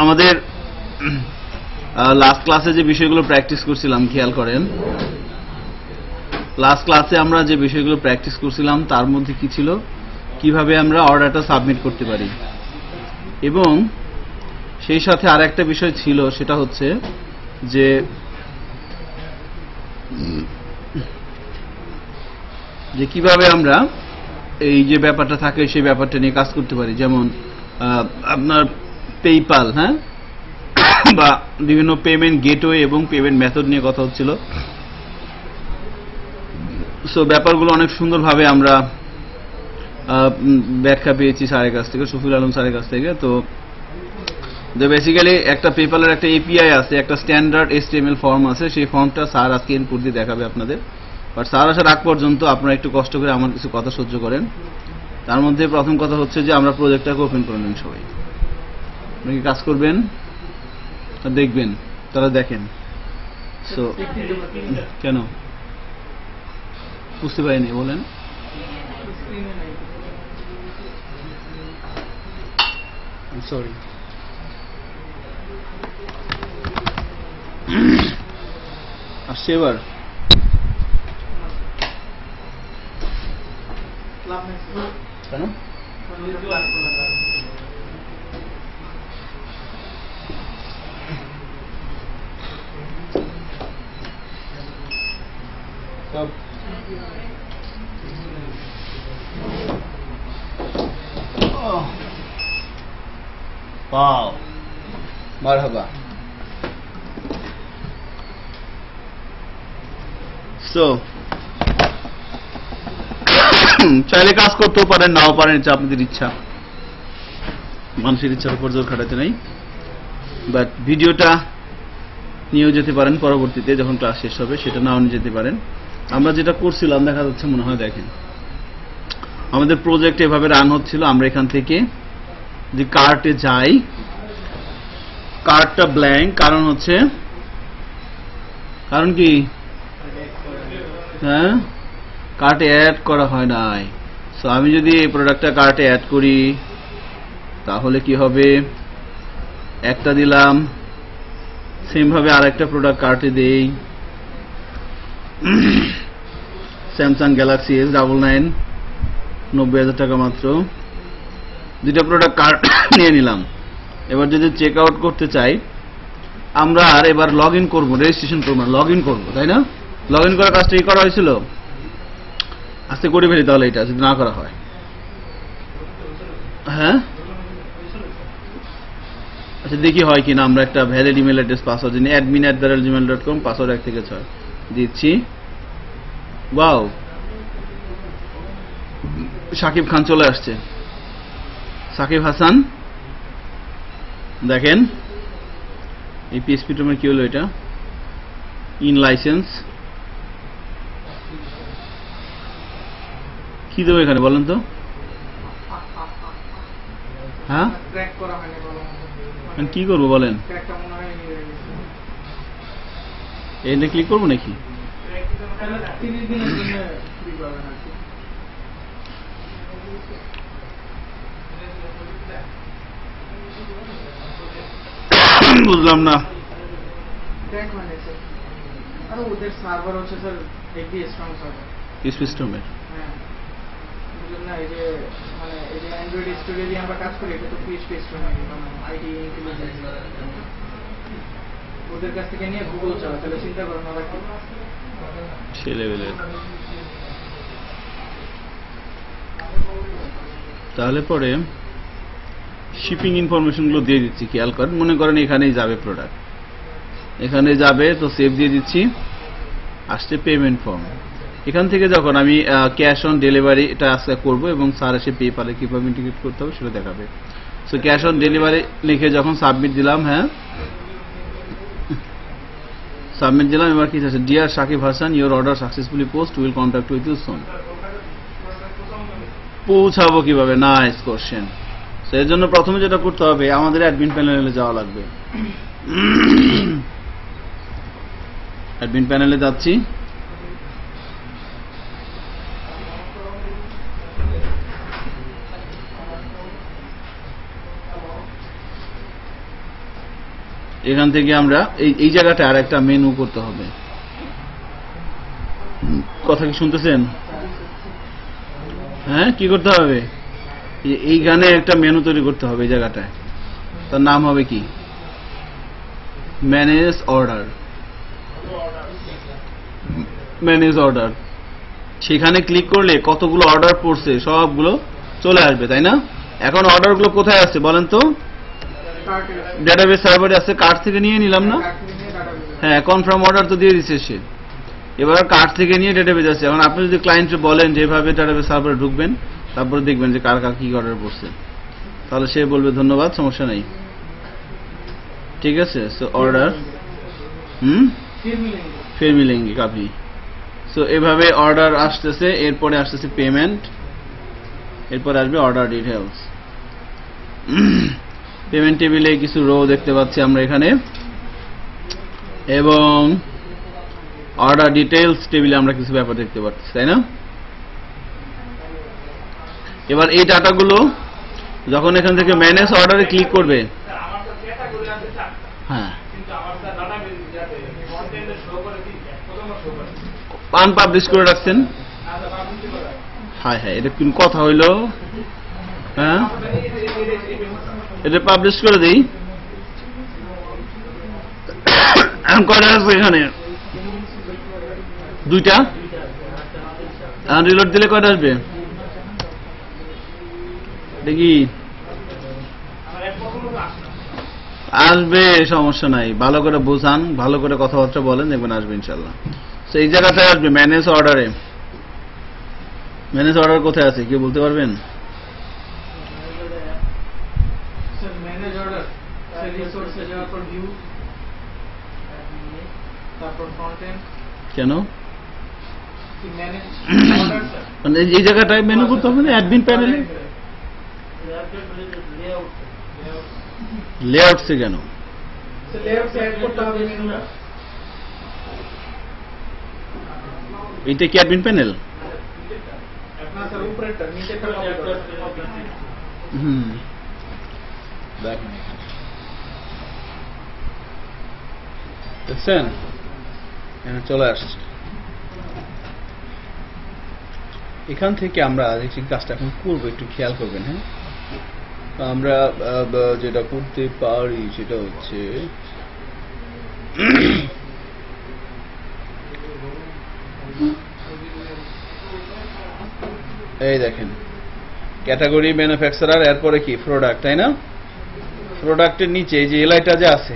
আমাদের লাস্ট ক্লাসে যে বিষয়গুলো প্র্যাকটিস করছিলাম খেয়াল করেন, লাস্ট ক্লাসে আমরা যে বিষয়গুলো প্র্যাকটিস করছিলাম তার মধ্যে কি ছিল, কিভাবে আমরা অর্ডারটা সাবমিট করতে পারি, এবং সেই সাথে আর একটা বিষয় ছিল, সেটা হচ্ছে যে কিভাবে আমরা এই যে ব্যাপারটা থাকে সেই ব্যাপারটা নিয়ে কাজ করতে পারি। যেমন আপনার পেইপাল, হ্যাঁ, বা বিভিন্ন পেমেন্ট গেটওয়ে এবং পেমেন্ট মেথড নিয়ে কথা হচ্ছিল। সো ব্যাপারগুলো অনেক সুন্দরভাবে আমরা ব্যাখ্যা পেয়েছি স্যারের কাছ থেকে, শফিউল আলম স্যারের কাছ থেকে। তো বেসিক্যালি একটা পেপালের একটা এপিআই আছে, একটা স্ট্যান্ডার্ড HTML ফর্ম আছে, সেই ফর্মটা স্যার আজকে ইনপুট দিয়ে দেখাবে আপনাদের। বাট স্যার আসার আগ পর্যন্ত আপনারা একটু কষ্ট করে আমার কিছু কথা সহ্য করেন। তার মধ্যে প্রথম কথা হচ্ছে যে আমরা প্রজেক্টটাকে ওপেন করে নেন সবাই। আপনি কি কাজ করবেন, দেখবেন, তারা দেখেন। সো কেন বুঝতে পারিনি বলেন? সরি, আসছে এবার। কেন পাও মারহাবা। সো চাইলে কাজ করতেও পারেন, নাও পারেন, এটা আপনাদের ইচ্ছা, মানুষের ইচ্ছার উপর জোর খাটাতে নেই। বাট ভিডিওটা নিয়েও যেতে পারেন পরবর্তীতে যখন ক্লাস শেষ হবে, সেটা নাও নিয়ে যেতে পারেন। আমরা যেটা করছিলাম দেখা যাচ্ছে মনে হয়, দেখেন আমাদের প্রজেক্ট এভাবে রান হচ্ছিল। আমরা এখান থেকে যে কার্টে যাই, কার্টটা ব্ল্যাঙ্ক, কারণ হচ্ছে, কারণ কি, হ্যাঁ, কার্টে অ্যাড করা হয় নাই। সো আমি যদি এই প্রোডাক্টটা কার্টে অ্যাড করি তাহলে কি হবে, একটা দিলাম, সেম ভাবে আরেকটা প্রোডাক্ট কার্টে দেই, স্যামসাং গ্যালাক্সি S99, 90,000 টাকা মাত্র, দুইটা প্রোডাক্ট কার্ট নিয়ে নিলাম। এবার যদি চেক আউট করতে চাই, আমরা আর এবার লগ ইন করবো, রেজিস্ট্রেশন করবো না, লগ ইন করবো, তাই না? লগ ইন করার কাজটা কি করা হয়েছিল? আজকে করে ফেলি তাহলে, এটা যদি না করা হয়। হ্যাঁ, আচ্ছা দেখি হয় কিনা। আমরা একটা ভ্যালিড ইমেল অ্যাড্রেস পাসওয়ার্ড দিই, admin@gmail.com, পাসওয়ার্ড 1 থেকে 6 দিচ্ছি। ওয়াও, সাকিব খান চলে আসছে, সাকিব হাসান। দেখেন এই PHP টমের কি হলো, এটা ইন লাইসেন্স কি দেবো এখানে বলেন তো? হ্যাঁ, কি করবো বলেন? এটা ক্লিক করবো নাকি? বুঝলাম না। ওদের সার্ভার হচ্ছে স্যার একটি স্ট্রং সার্ভার PHP স্টমের। হ্যাঁ, বুঝলেন না? এই যে মানে এই যে অ্যান্ড্রয়েড স্টুডিও দিয়ে আমরা কাজ করি, এটা তো PHP স্ট্রং, মানে আইডি ইন্টেলিজেন্স। ওদের কাছ থেকে নিয়ে গুগল চালায়, তাহলে চিন্তা করুন ওরা কি ছেলেবেলে। তাহলে পরে শিপিং ইনফরমেশনগুলো দিয়ে দিচ্ছি, খেয়াল করেন। মনে করেন এখানেই যাবে প্রোডাক্ট, এখানে যাবে, তো সেভ দিয়ে দিচ্ছি। আসছে পেমেন্ট ফর্ম। এখান থেকে যখন আমি ক্যাশ অন ডেলিভারি এটা আজকে করবো এবং স্যার এসে পেপালে কিভাবে ইন্টিগ্রেট করতে হবে সেটা দেখাবে। সো ক্যাশ অন ডেলিভারি লিখে যখন সাবমিট দিলাম, হ্যাঁ সাবমিট দিলাম, এবার কি আছে, dear Shakib Hasan, your order successfully post, will contact with you soon. পৌঁছাবো কিভাবে? Nice question. সো এর জন্য প্রথমে যেটা করতে হবে, আমাদের অ্যাডমিন প্যানেলে যাওয়া লাগবে। অ্যাডমিন প্যানেলে যাচ্ছি, এখান থেকে আমরা এই জায়গাটা আর একটা মেনু করতে হবে। কথা কি শুনতেছেন? হ্যাঁ, কি করতে হবে? এইখানে একটা মেনু তৈরি করতে হবে এই জায়গাটায়। তার নাম হবে কি? Manage order. ম্যানেজ অর্ডার, সেখানে ক্লিক করলে কতগুলো অর্ডার পড়ছে সবগুলো চলে আসবে, তাই না? এখন অর্ডারগুলো কোথায় আছে বলেন তো? ডেটাবেস সার্ভারে আছে, কার্ট থেকে নিয়ে নিলাম না? হ্যাঁ, কনফার্ম অর্ডার তো দিয়ে দিচ্ছে সে। এবার কার্ট থেকে নিয়ে ডেটাবেস আছে। এখন আপনি যদি ক্লায়েন্টকে বলেন যে এভাবে ডেটাবেস সার্ভারে ঢুকবেন, তারপরে দেখবেন যে কার কার কি অর্ডার পড়ছে, তাহলে সে বলবে ধন্যবাদ, সমস্যা নেই, ঠিক আছে। সো অর্ডার फिर मिलेंगे काफी। সো এভাবে অর্ডার আসতেছে, এরপরে আসতেছে পেমেন্ট, এরপর আসবে অর্ডার ডিটেইলস। পেমেন্ট টেবিলে কিছু রো দেখতে পাচ্ছি আমরা এখানে, এবং অর্ডার ডিটেইলস টেবিলে আমরা কিছু ব্যাপার দেখতে পাচ্ছি, তাই না? এবার এই ডাটাগুলো যখন এখান থেকে ম্যানেজ অর্ডারে ক্লিক করবে, হ্যাঁ, আনপাবলিশ করে রাখছেন। হ্যাঁ হ্যাঁ, এটা কোন কথা হইল? হ্যাঁ, এটা পাবলিশ করে দিই। কয়টা আছে এখানে? দুইটা। রিলোড দিলে কয়টা আসবে দেখি? আসবে, সমস্যা নাই। ভালো করে বোঝান, ভালো করে কথাবার্তা বলেন, দেখবেন আসবে ইনশাল্লাহ। তো এই জায়গাটায় আসবে ম্যানেজ অর্ডারে। ম্যানেজ অর্ডার কোথায় আছে কেউ বলতে পারবেন? কেন মানে এই জায়গাটায় মেনু করতে হবে না? অ্যাডমিন প্যানেলে লেআউটসে কেন? এইটা কি অ্যাডমিন প্যানেল? দেখছেন এখানে চলে আসছে। এখান থেকে আমরা যে কাজটা এখন করবো একটু খেয়াল করবেন। হ্যাঁ, আমরা যেটা করতে পারি সেটা হচ্ছে এই দেখেন ক্যাটাগরি ম্যানুফ্যাকচারার, এরপরে কি প্রোডাক্ট, তাই না? প্রোডাক্টের নিচে এই যে এলআইটা যে আছে,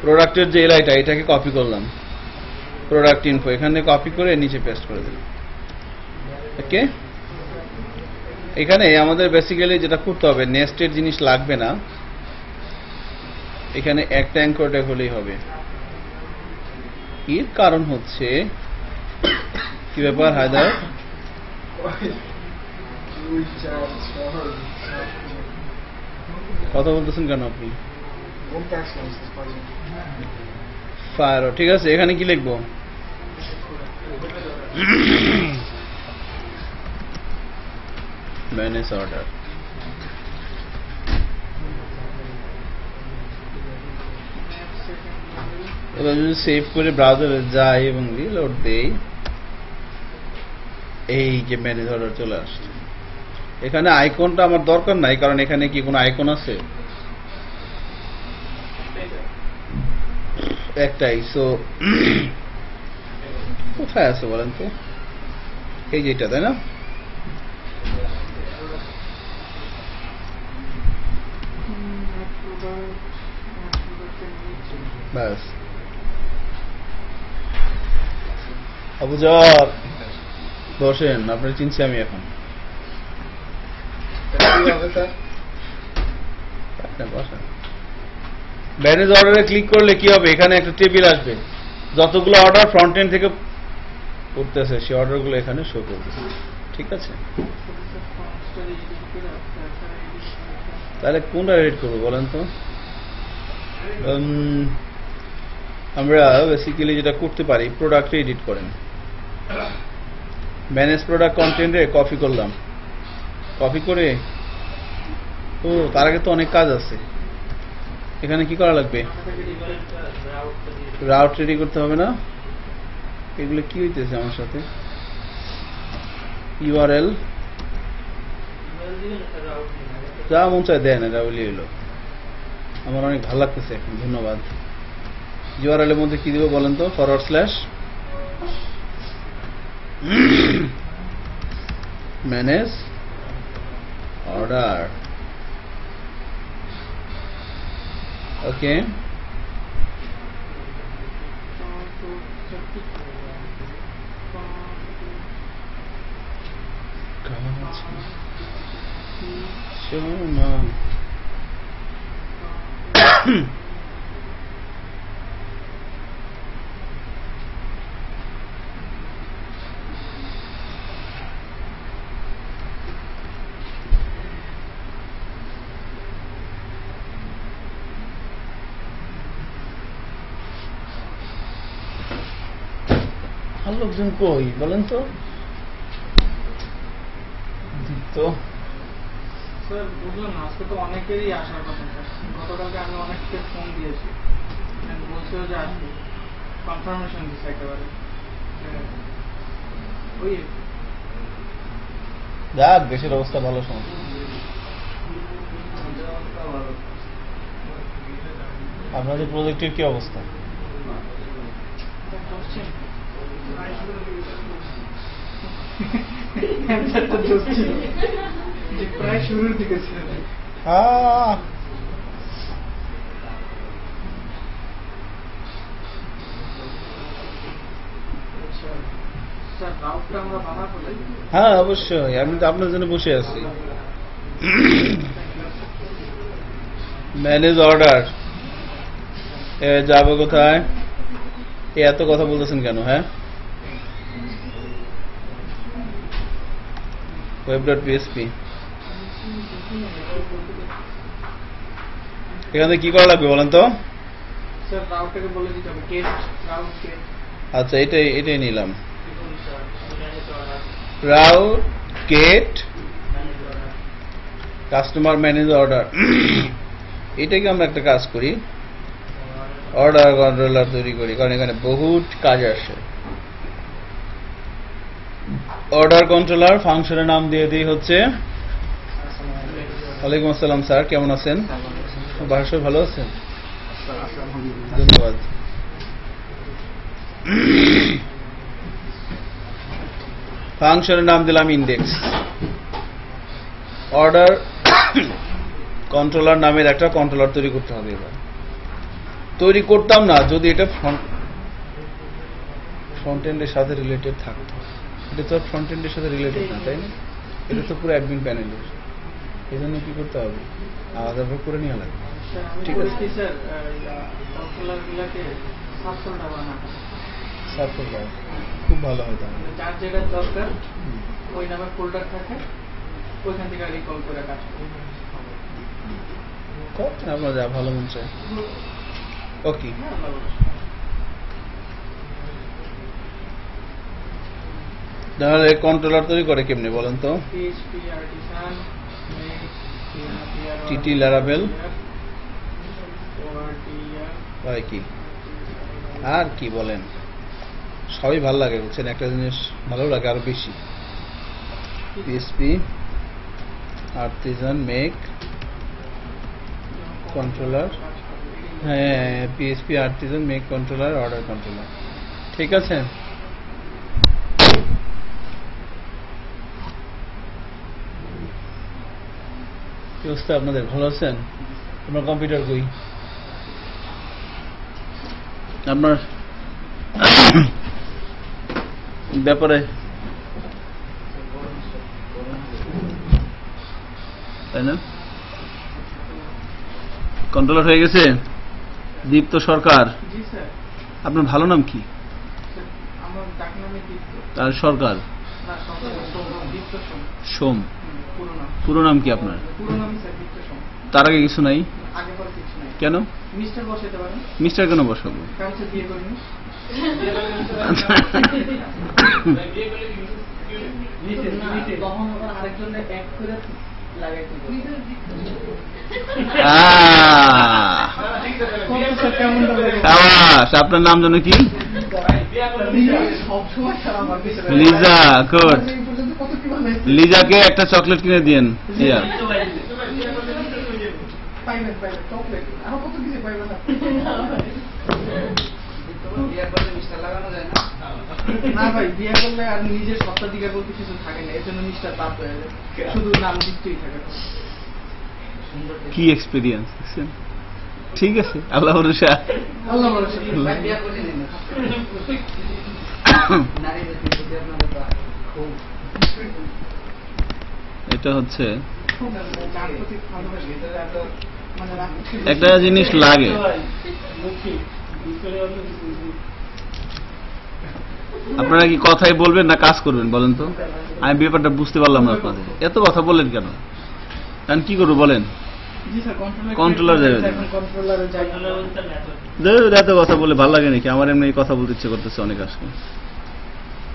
প্রোডাক্টের যে এলআইটা, এটাকে কপি করলাম, প্রোডাক্ট ইনফো, এখানে কপি করে নিচে পেস্ট করে দিলাম। ওকে, এখানে আমাদের বেসিক্যালি যেটা করতে হবে, নেস্টেড জিনিস লাগবে না, এখানে একটা অ্যাঙ্কর ট্যাগ হলেই হবে। এর কারণ হচ্ছে কি ব্যাপার হায়দার? কথা বলতেছেন কেন আপনি? ফায়ার, ঠিক আছে। এখানে কি লিখবো? Manage order. এবার যদি সেভ করে ব্রাউজারে যাই এবং রিলোড দেই, এই যে ম্যানেজ অর্ডার চলে আসছে। এখানে আইকনটা আমার দরকার নাই, কারণ এখানে কি কোনো আইকন আছে? একটাই। সো কোথায় আছে বলেন তো? এই যেটা, তাই না? ব্যাস, আবুজার বসেন, আপনার চিনছি আমি এখন। ম্যানেজ অর্ডারে ক্লিক করলে কি হবে? এখানে একটা টেবিল আসবে, যতগুলো অর্ডার ফ্রন্ট এন্ড থেকে করতেছে সেই অর্ডারগুলো এখানে শো করবে, ঠিক আছে? তাহলে কোনটা এডিট করবো বলেন তো? আমরা বেসিক্যালি যেটা করতে পারি, প্রোডাক্টে এডিট করেন, ম্যানেজ প্রোডাক্ট কন্টেন্টে কপি করলাম, কপি করে, ও তার আগে তো অনেক কাজ আছে। এখানে কি করা লাগবে? রাউট রেডি করতে হবে না? এগুলো কি হইতেছে আমার সাথে? ইউআরএল যা মন চায় দেন, এটা বলি হলো। আমার অনেক ভালো লাগতেছে এখন, ধন্যবাদ। ইউআরএল এর মধ্যে কি দিব বলেন তো? / ম্যানেজ অর্ডার। ওকে, শোনা লোকজন কই বলেন তো? তো স্যার বুঝলাম না, আজকে তো অনেকেরই আসার কথা। গতকালকে আমি অনেককে ফোন দিয়েছি, বলছিল যে আসবে, কনফার্মেশন দিচ্ছে একেবারে। ওই যাক, দেশের অবস্থা ভালো। সমস্যা আপনাদের প্রজেক্টের কি অবস্থা? প্রায় শুরুর দিকে ছিল। হ্যাঁ অবশ্যই, আমি তো আপনার জন্য বসে আছি। ম্যানেজ অর্ডার যাবে কোথায়? এত কথা বলতেছেন কেন? হ্যাঁ, web.php এখানে কি করা লাগবে বলেন তো? আচ্ছা, এটাই নিলাম। Route get customer manage order. এটাকে আমরা একটা কাজ করি, অর্ডার কন্ট্রোলার তৈরি করি, কারণ এখানে বহুত কাজ আসে। অর্ডার কন্ট্রোলার ফাংশনের নাম দিয়ে দিই হচ্ছে। ওয়ালাইকুম আসসালাম স্যার, কেমন আছেন? বাসায় ভালো আছেন? ধন্যবাদ। ফাংশনের নাম দিলাম ইন্ডেক্স। অর্ডার কন্ট্রোলার নামের একটা কন্ট্রোলার তৈরি করতে হবে। এবার তৈরি করতাম না যদি এটা ফ্রন্ট এন্ডের সাথে রিলেটেড থাকতো। এটা তো ফ্রন্ট এন্ডের সাথে রিলেটেড না, তাই না? এটা তো পুরো অ্যাডমিন প্যানেলের। এই জন্য কি করতে হবে? আলাদা ভাবে করে নেওয়া লাগবে। ঠিক আছে, খুব ভালো হয়। তাহলে যার যেটা দরকার ওই নামে ফোল্ডার থাকে, ওইখান থেকে রিকল করে কাজ করব। আপনার যা ভালো মন চায়। ওকে, তাহলে কন্ট্রোলার তৈরি করে কেমনে বলেন তো? টিটি ল্যারাবেল কি আর কি বলেন, সবই ভালো লাগে বুঝছেন। একটা জিনিস ভালো লাগে আরো বেশি, পিএসপি আর্টিজান মেক কন্ট্রোলার। হ্যাঁ, PSP Artisan make controller order controller. ঠিক আছে, কি অবস্থা আপনাদের? ভালো আছেন? আপনার কম্পিউটার কই? আপনার ব্যাপারে তাই না? কন্ট্রোলার হয়ে গেছে দীপ্ত সরকার। আপনার ভালো নাম কি? তার সরকার। সোম। পুরো নাম কি আপনার? তার আগে কিছু নাই? কেন মিস্টার কেন বসাবো? কেমনটা লাগে? সাবাস, আপনার নাম যেন কি? সবসময় সারা আমার পিছনে। লিজা, গুড। এই পর্যন্ত কত কি বানাইছে? লিজাকে একটা চকলেট কিনে দিয়েন। ইয়া পাইবেন, চকলেট। আরো কত কিছু পাইবেন না। না ভাই, বিয়ে করলে আর নিজের সত্ত্বাধিকার বলতে কিছু থাকে না, এর জন্য মিস্টার বাদ হয়ে যায়, শুধু নাম দিতেই থাকে। কি এক্সপেরিয়েন্স দেখছেন? ঠিক আছে, আল্লাহ ভরসা। আল্লাহ ভরসা। এটা হচ্ছে যার প্রতি ভালোবাসা, মানে রাখতে- একটা জিনিস লাগে, আপনারা কি কথাই বলবেন না কাজ করবেন বলেন তো? আমি ব্যাপারটা বুঝতে পারলাম না আপনাদের, এত কথা বললেন কেন? কারণ কি করবো বলেন? জি স্যার, কন্ট্রোলার যাবে। এখন কন্ট্রোলারে যাই। ধুর, এত কথা বলে ভালো লাগে নাকি? আমার এমনি কথা বলতে ইচ্ছে করতেছে অনেক আজকে,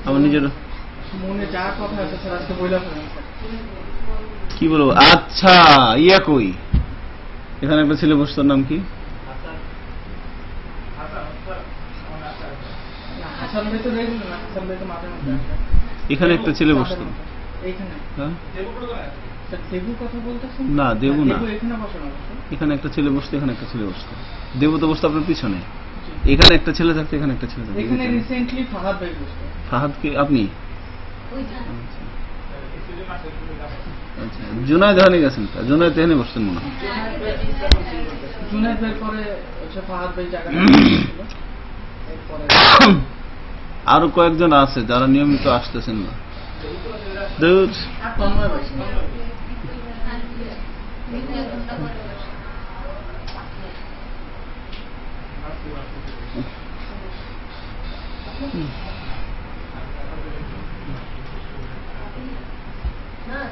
আমার নিজের। মনে যা কথা আছে স্যার আজকে বইলা ফেলেন স্যার। কি বলবো? আচ্ছা, ইয়া কই? এখানে একটা ছেলে বসতো, নাম কি? না, হাসান ভাই তো রেগুলার না, হাসান ভাই তো মাঝে মধ্যে আসে। এখানে একটা ছেলে বসতো। এইখানে হ্যাঁ, স্যার দেবু কথা বলতেছেন? না, দেবু না। দেবু এখানে বসে না অবশ্য। এখানে একটা ছেলে বসতো, এখানে একটা ছেলে বসতো। দেবু তো বসতো আপনার পিছনে। এখানে একটা ছেলে থাকতো, এখানে একটা ছেলে থাকতো। এখানে রিসেন্টলি ফাহাদ ভাই বসতো। ফাহাদ কি আপনি? আচ্ছা, জুনায়েদ ওখানে গেছেন? জুনায়েদ এখানে বসতেন মনে হয়। জুনায়েদ ভাই পরে হচ্ছে ফাহাদ ভাই জায়গা এরপরে আরো কয়েকজন আছে যারা নিয়মিত আসতেছেন না। ধুর, তন্ময় ভাই।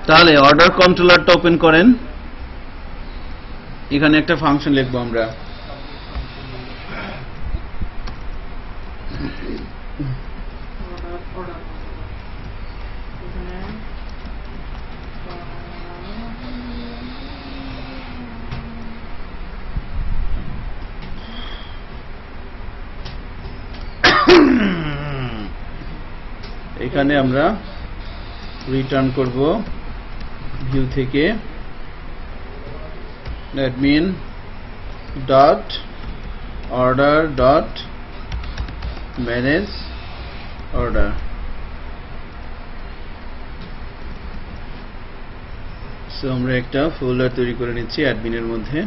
তাহলে অর্ডার কন্ট্রোলারটা ওপেন করেন। এখানে একটা ফাংশন লিখবো আমরা। অর্ডার এখানে এখানে আমরা রিটার্ন করব ভিউ থেকে admin dot order dot manage order। So আমরা একটা ফোল্ডার তৈরি করে নিচ্ছি অ্যাডমিনের মধ্যে।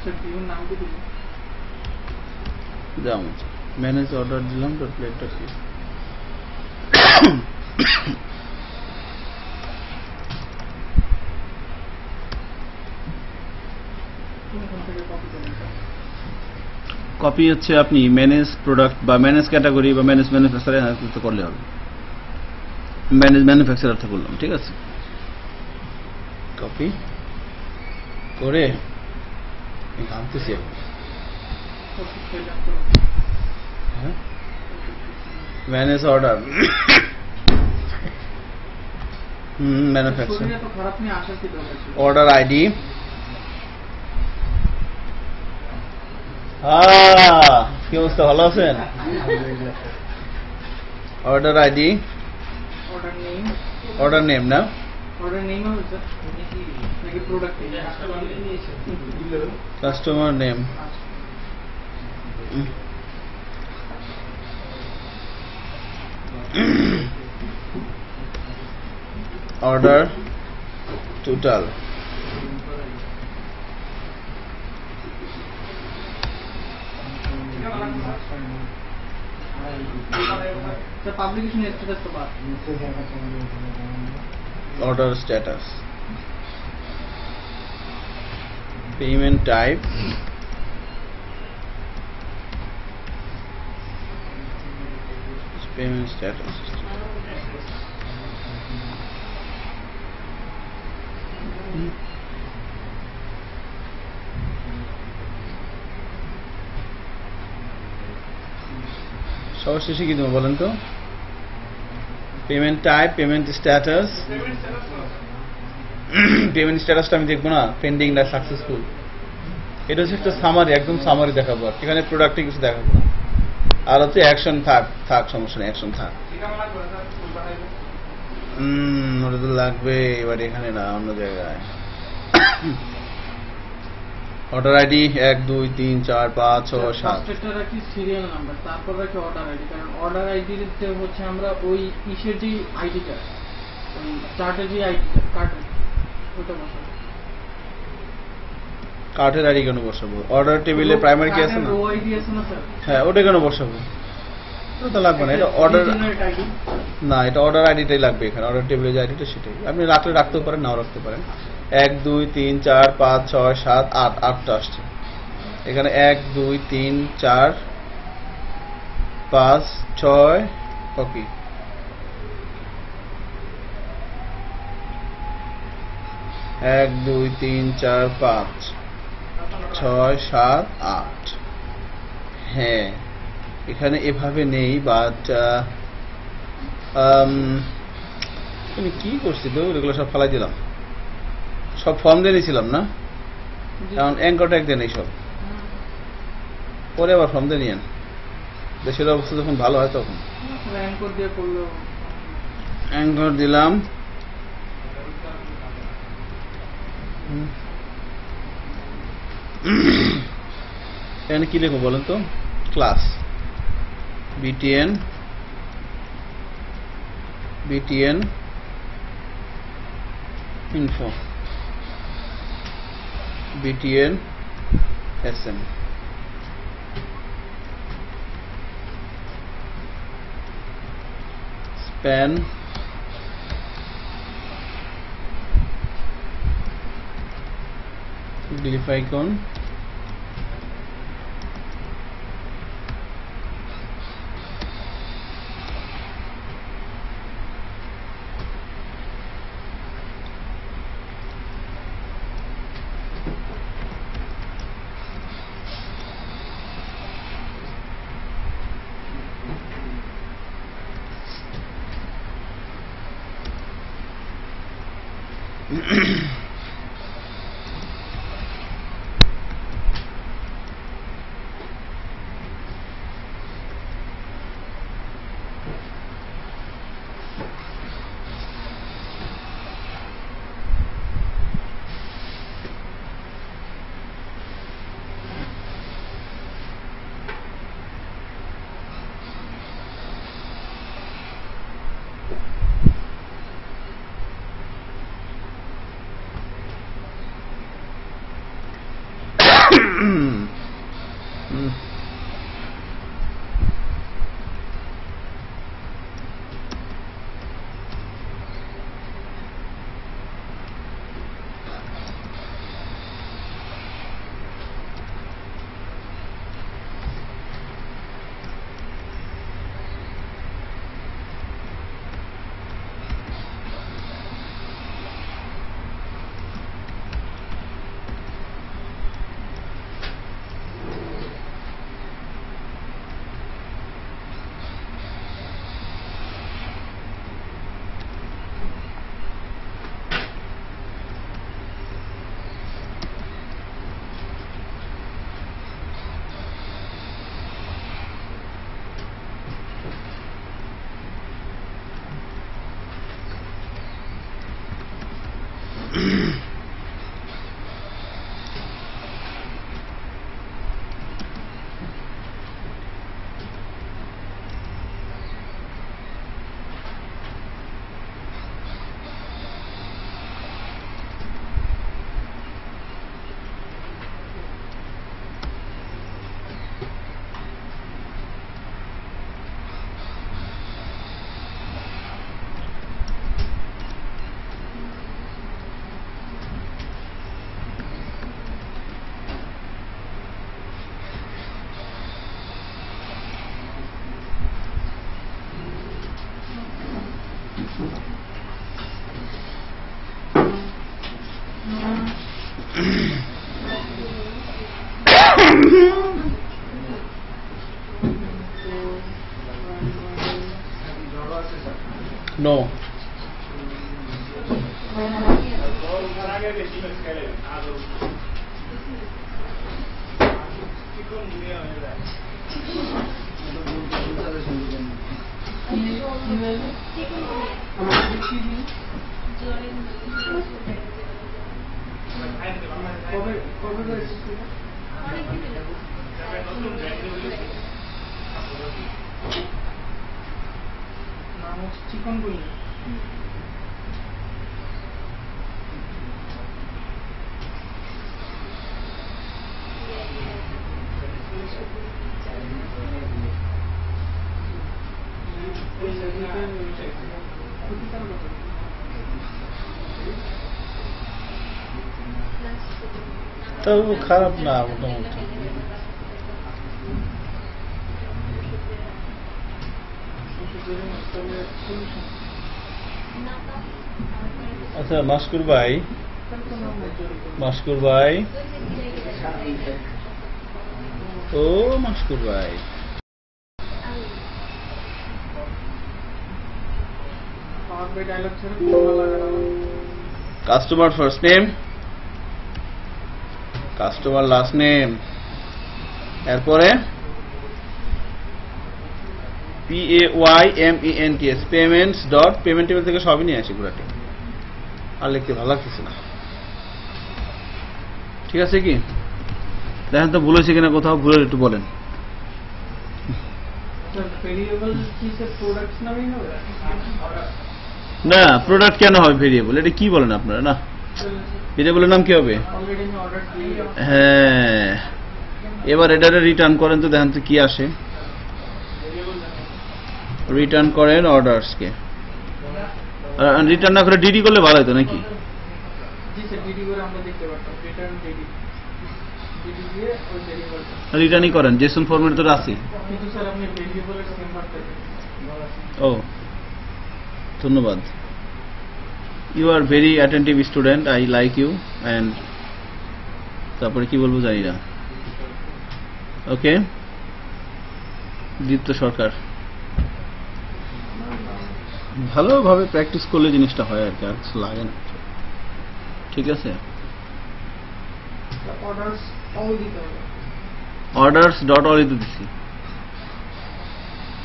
স্যার ভিউর নাম কি দিবেন? যেমন ম্যানেজ অর্ডার দিলাম ডট প্লেট ডট কোন থেকে কপি করবেন স্যার? কপি হচ্ছে আপনি ম্যানেজ প্রোডাক্ট বা ম্যানেজ ক্যাটাগরি বা ম্যানেজ ম্যানুফ্যাকচারার করলে হবে। ম্যানেজ ম্যানুফ্যাকচারারটা করলাম, ঠিক আছে। কপি করে আনতেছি এখন। কপি ফেল আপ করুন। হ্যাঁ, ম্যানেজ অর্ডার ম্যানুফ্যাকচার শরীরে তো খারাপ নিয়ে আসার কি দরকার ছিল? Order ID. কি অবস্থা, ভালো আছেন? Order ID, order order name, name না, অর্ডার নেম হবে স্যার নাকি product name? Customer name, order total, sir publication status তো বাদ। order status, payment type, payment status, সবার শেষে কি দেবো বলেন তো? Payment type, payment status. Payment স্ট্যাটাসটা আমি দেখবো না, পেন্ডিং না সাকসেসফুল। এটা হচ্ছে একটা সামারি, একদম সামারি দেখাবো, আর এখানে প্রোডাক্টে কিছু দেখাবো না। আর হচ্ছে অ্যাকশন থাক সমস্যা নেই, অ্যাকশন থাক। ওটা তো লাগবে, এবার এখানে না, অন্য জায়গায়। Order ID 1 2 3 4 5 6 7। ফার্স্টেরটা রাখি সিরিয়াল নাম্বার, তারপর রাখি অর্ডার আইডি, কারণ অর্ডার আইডিতে হচ্ছে আমরা ওই ইসের যে আইডিটা, ওই চার্টের যে আইডিটা, কার্টের ওটা বসাবো। কার্টের আইডি কেন বসাবো? অর্ডার টেবিলে প্রাইমারি কি আছে না? ও আইডি আছে না স্যার? হ্যাঁ, ওটা কেন বসাবো? ওটা তো লাগবে না, এটা অর্ডার না, এটা অর্ডার আইডিটাই লাগবে এখানে। অর্ডার টেবিলে যে আইডিটা সেটাই আপনি রাখলে রাখতেও পারেন, নাও রাখতে পারেন। 1 2 3 4 5 6 7 8, 8টা আসছে এখানে। 1 2 3 4 5 6 ওকে। 1 2 3 4 5 6 7 8। হ্যাঁ, এখানে এভাবে নেই, বাট আমি কি করছি তো, এগুলো সব ফালাই দিলাম, সব ফর্ম দিয়ে নিয়েছিলাম না, কারণ অ্যাঙ্কর ট্যাগ দিয়ে নেই সব, পরে আবার ফর্ম দিয়ে নিয়েন। দেশের অবস্থা যখন ভালো হয় তখন অ্যাঙ্কর দিলাম। এখানে কি লিখবো বলেন তো? Class BTN info BTN SM। span glyph icon no. Chikungunya. তাও খারাপ না মোটামুটি। আচ্ছা মাসকুর ভাই, মাসকুর ভাই, ও মাসকুর ভাই, customer first name, customer last name, এরপরে PAYMENTS payments dot payment table থেকে সবই নিয়ে আসি পুরাটি, আর লিখতে ভালো লাগতেছে না। ঠিক আছে কি দেখেন তো ভুল হয়েছে কিনা, কোথাও ভুলে একটু বলেন। না প্রোডাক্ট কেন হবে ভেরিয়েবল, এটা কি বলেন আপনারা? না ভেরিয়েবলের নাম কি হবে? হ্যাঁ এবার এটা রিটার্ন করেন তো, দেখেন তো কি আসে। রিটার্ন করেন অর্ডারসকে, রিটার্ন না করে ডিডি করলে ভালো হতো নাকি? রিটার্নই করেন, জেসন ফরম্যাট তো আছে। ও ধন্যবাদ, you are very attentive student, I like you. And তারপরে কি বলবো জানি না। ওকে দীপ্ত সরকার, ভালোভাবে প্র্যাকটিস করলে জিনিসটা হয় আর কি, আর কিছু লাগে না। ঠিক আছে অর্ডারস ডট অল দিতে দিছি।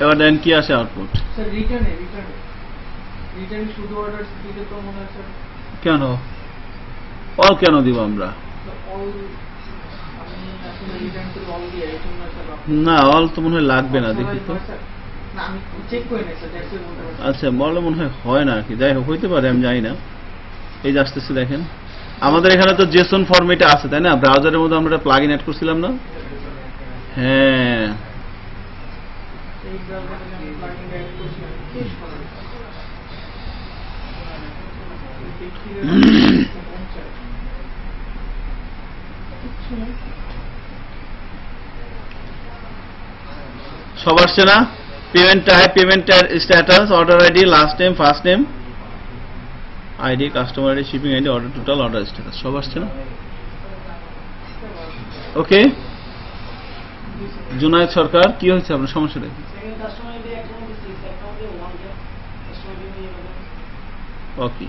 এবার দেন কি আসে আউটপুট? কেন অল কেন দিব আমরা? না অল তো মনে হয় লাগবে না, দেখি তো। আচ্ছা বলে মনে হয় না আর কি, যাই হোক হইতে পারে, আমি জানি না। এই যে আসতেছে দেখেন, আমাদের এখানে তো জেসন ফরম্যাটে আছে তাই না? ব্রাউজারের মধ্যে আমরা প্লাগ ইন অ্যাড করছিলাম না? হ্যাঁ সব আসছে না? Payment type, payment status, order ID, last name, first name, ID, customer ID, shipping ID, order total, order status, সব আসছে না? ওকে জুনায়েদ সরকার, কি হয়েছে আপনার সমস্যাটা? ওকে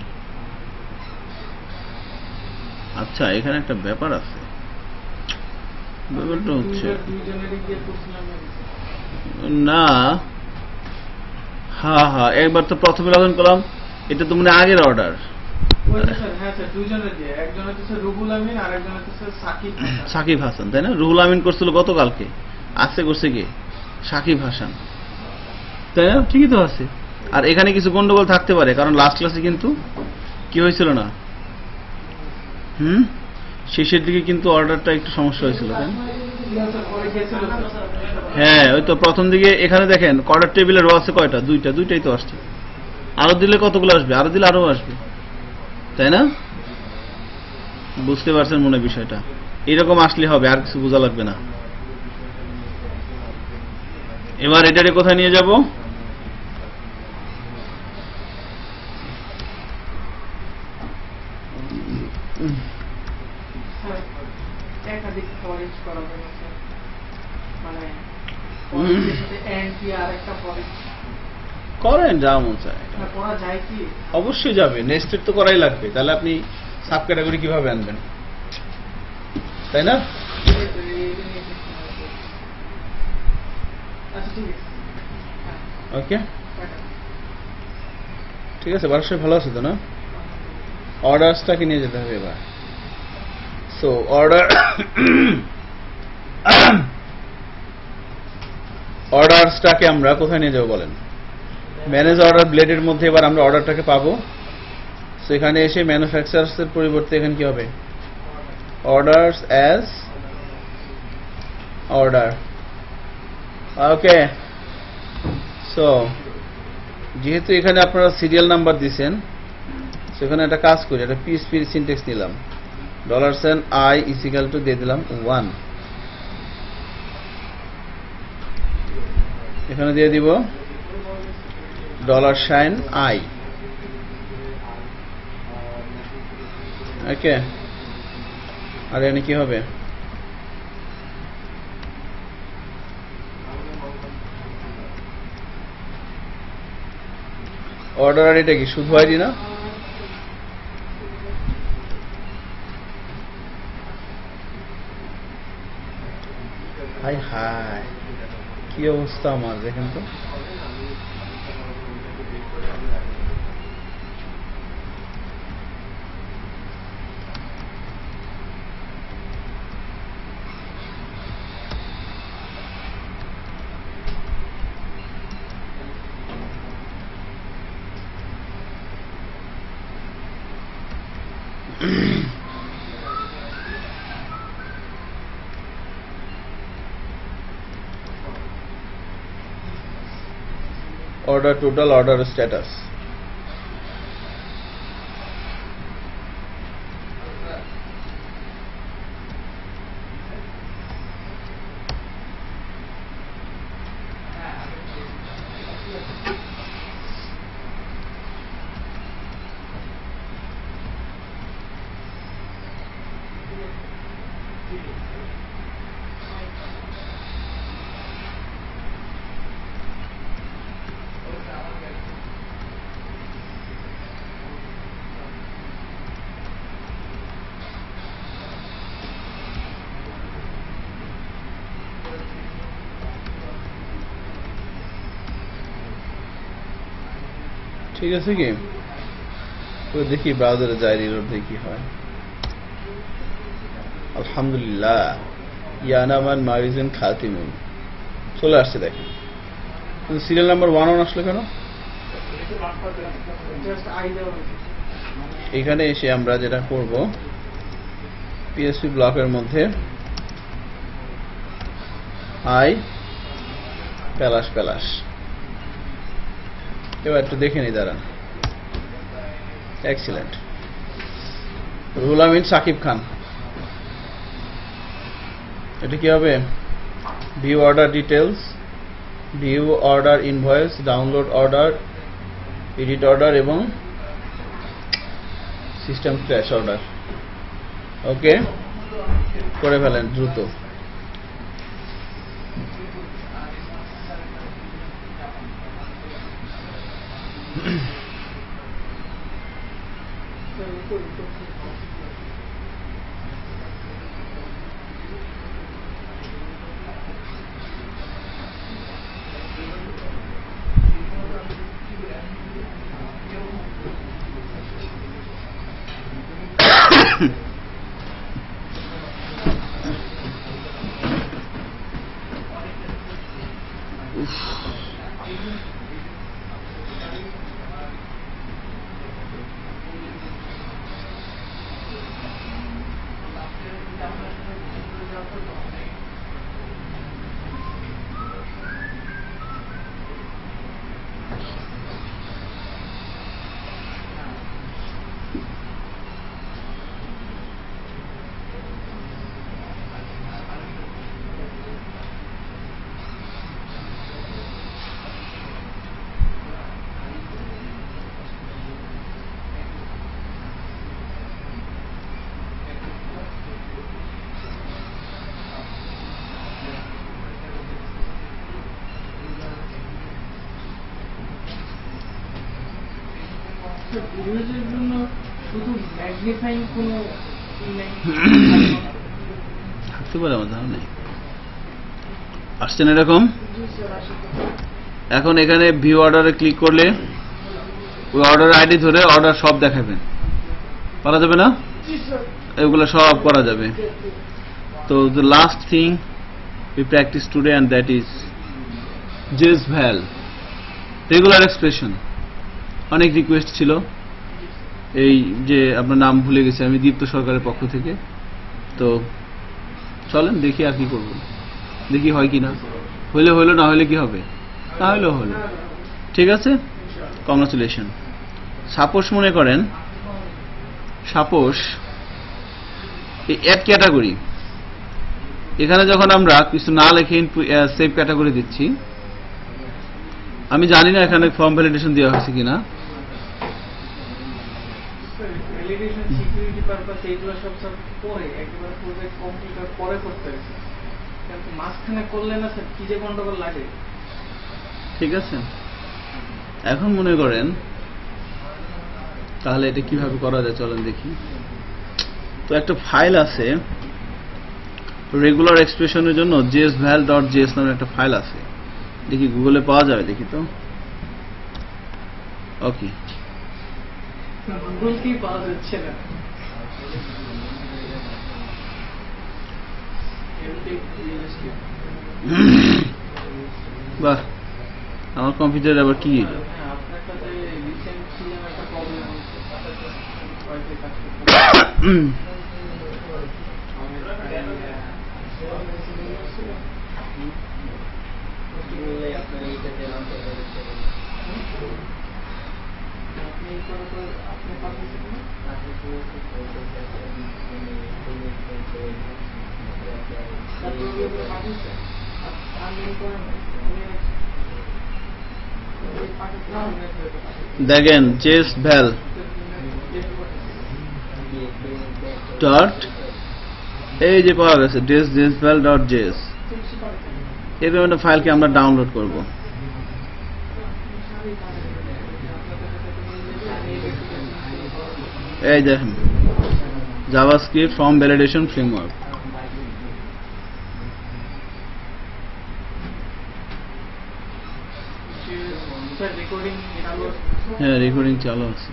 আচ্ছা এখানে একটা ব্যাপার আছে, ব্যাপারটা হচ্ছে না, হ্যাঁ হ্যাঁ একবার তো প্রথমে লগ ইন করলাম, এটা তো মানে আগের অর্ডার। সাকিব হাসান তাই না? রুহুল আমিন করছিল গতকালকে, আজকে করছে কি সাকিব হাসান তাই না? ঠিকই তো আছে। আর এখানে কিছু গন্ডগোল থাকতে পারে, কারণ লাস্ট ক্লাসে কিন্তু কি হয়েছিল না, শেষের দিকে কিন্তু অর্ডারটা একটু সমস্যা হয়েছিল তাই না? হ্যাঁ ওই তো প্রথম দিকে এখানে দেখেন অর্ডার টেবিলে রো আছে কয়টা? দুইটাই তো আসছে। আরো দিলে কতগুলো আসবে? আরো দিলে আরো আসবে তাই না? বুঝতে পারছেন মনে বিষয়টা? এরকম আসলে হবে, আর কিছু বোঝা লাগবে না। এবার এটারে কোথায় নিয়ে যাব? একাধিক ফরেজ করা যাবে মানে করেন যা মন চায়, না করা যায় কি? অবশ্যই যাবে, নেস্টেড তো করাই লাগবে, তাহলে আপনি সাব ক্যাটাগরি কিভাবে আনবেন, তাই না? আচ্ছা ঠিক আছে। ওকে, পাঠান। ঠিক আছে, বাসায় ভালো আছে তো না? অর্ডারসটাকে নিয়ে যেতে হবে এবার। সো অর্ডার অর্ডারসটাকে আমরা কোথায় নিয়ে যাবো বলেন? ম্যানেজ অর্ডার ব্লেডের মধ্যে এবার আমরা অর্ডারটাকে পাবো। সেখানে এসে ম্যানুফ্যাকচারার্স এর পরিবর্তে এখানে কি হবে? Orders as order. Okay, so যেহেতু এখানে আপনারা সিরিয়াল নাম্বার দিছেন, সেখানে একটা কাজ করি, একটা পিএসপি সিনট্যাক্স নিলাম, $i = দিয়ে দিলাম 1, এখানে দিয়ে দিব $i। ওকে, আর এখানে কি হবে? অর্ডার আইডিটা কি শুধু আইডি না? হাই হাই, কি অবস্থা আমার, দেখেন তো। Order total, order status. ঠিক আছে কি, তো দেখি ব্রাউজারে যাই, রিলোড দেখি কি হয়। আলহামদুলিল্লাহ, ইয়ানামান মারিজেন খাতিমুন চলে আসছে, দেখেন। কিন্তু সিরিয়াল নাম্বার 1 আসলো কেন? জাস্ট আই দেওয়া হয়েছে। এখানে এসে আমরা যেটা করব, পিএসপি ব্লকের মধ্যে আই প্যালাস প্যালাস, এবার একটু দেখে নি, দাঁড়ান। এক্সিলেন্ট, রুল আমিন সাকিব খান, এটা কি হবে? View order details, view order invoice, download order, edit order এবং সিস্টেম ক্র্যাশ অর্ডার। ওকে, করে ফেলেন দ্রুত। ভিডিওজের জন্য শুধু ম্যাগনিফাইং কোনো থাকতে পারে, আমার ধারণা নেই। আসছেন এরকম? এখন এখানে ভিউ অর্ডারে ক্লিক করলে ওই অর্ডার আইডি ধরে অর্ডার সব দেখাবেন, করা যাবে না? এগুলো সব করা যাবে। তো the last thing we practice today and that is JSVAL, regular expression। অনেক রিকোয়েস্ট ছিল, এই যে আপনার নাম ভুলে গেছি আমি, দীপ্ত সরকারের পক্ষ থেকে। তো চলেন দেখি আর কি করব, দেখি হয় কি না। হইলে হইলো, না হইলে কি হবে, না হইলেও হলো। ঠিক আছে, কংগ্রাচুলেশন। সাপোজ মনে করেন, সাপোজ এই অ্যাড ক্যাটাগরি, এখানে যখন আমরা কিছু না লিখে সেভ ক্যাটাগরি দিচ্ছি, আমি জানি না এখানে ফর্ম ভ্যালিডেশন দেওয়া হয়েছে কিনা। ভ্যালিডেশন সিকিউরিটি পারপাস এইগুলো সব সব পরে একেবারে প্রজেক্ট কমপ্লিট পরে করতে হবে, কিন্তু মাঝখানে করলে না স্যার কি যে গন্ডগোল লাগে। ঠিক আছে, এখন মনে করেন তাহলে এটা কিভাবে করা যায় চলেন দেখি। তো একটা ফাইল আছে রেগুলার এক্সপ্রেশনের জন্য, jsval.js নামে একটা ফাইল আছে, দেখি গুগলে পাওয়া যাবে, দেখি তো। ওকে, গুগল কি পাওয়া যাচ্ছে না। বাহ, আমার কম্পিউটার আবার কি এলো? আপনার কাছে রিসেন্টলি একটা প্রবলেম হচ্ছে, ওয়াইফাই কাজ করতে দেখেন JSVAL ডট, এই যে পাওয়া গেছে JSVAL.js। এরকম একটা ফাইলকে আমরা ডাউনলোড করব। এই দেখেন জাভাস্ক্রিপ্ট ফর্ম ভ্যালিডেশন ফ্রেমওয়ার্ক। হ্যাঁ, রেকর্ডিং চালু আছে।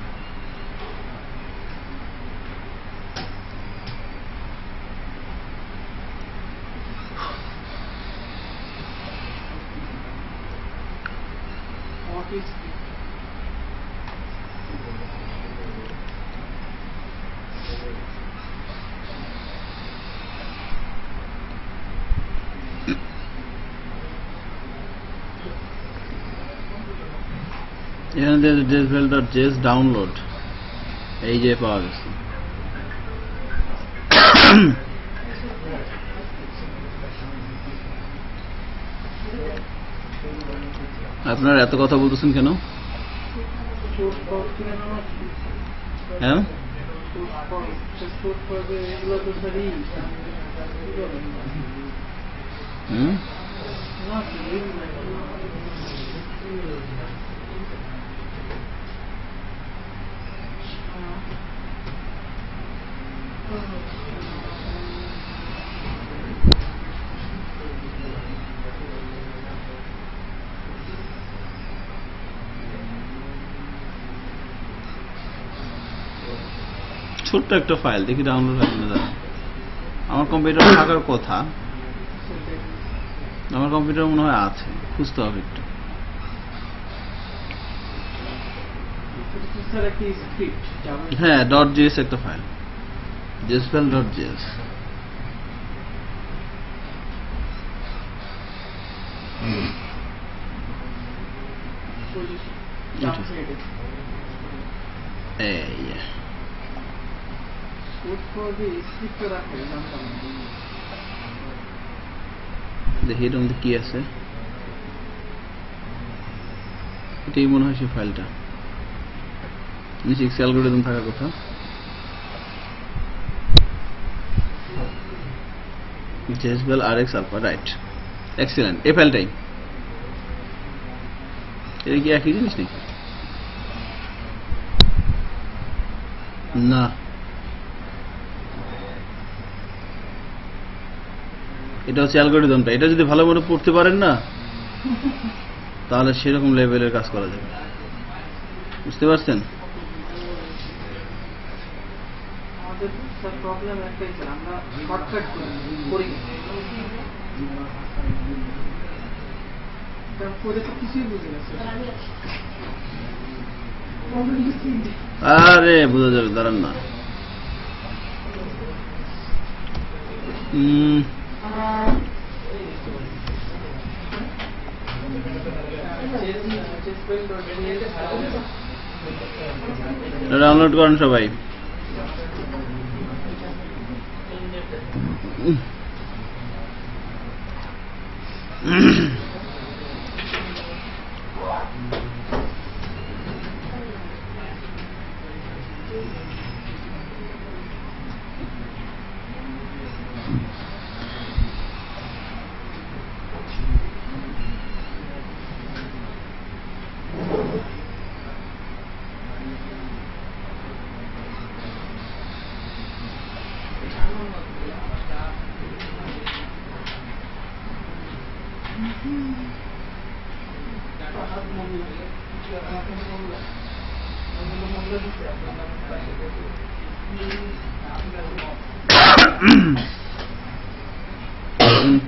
এখানে JSVAL.js ডাউনলোড, এই যে পাওয়া গেছে। আপনারা এত কথা বলতেছেন কেন? হ্যাঁ, ছোট্ট একটা ফাইল, দেখি ডাউনলোড হয় কিনা। দাঁড়া, আমার কম্পিউটার থাকার কথা, আমার কম্পিউটার মনে হয় আছে, খুঁজতে হবে একটু। হ্যাঁ, .js একটা ফাইল, JSVAL.js। দেখি এটার মধ্যে কি আছে। এটাই মনে হয় সেই ফাইলটা, নিচে অ্যালগরিদম থাকার কথা। JSVAL RX Alpha, right, excellent. এই ফাইলটাই, এটা কি একই জিনিস নাকি? না, এটা হচ্ছে অ্যালগরিদমটা। এটা যদি ভালো মতো পড়তে পারেন না, তাহলে সেরকম লেভেলের কাজ করা যাবে। বুঝতে পারছেন? আমাদের স্যার প্রবলেম একটাই স্যার, আমরা শর্টকাট করি না। করে তো কিছুই বুঝি না স্যার। আরে বোঝা যাবে, দাঁড়ান না। ডাউনলোড করেন সবাই।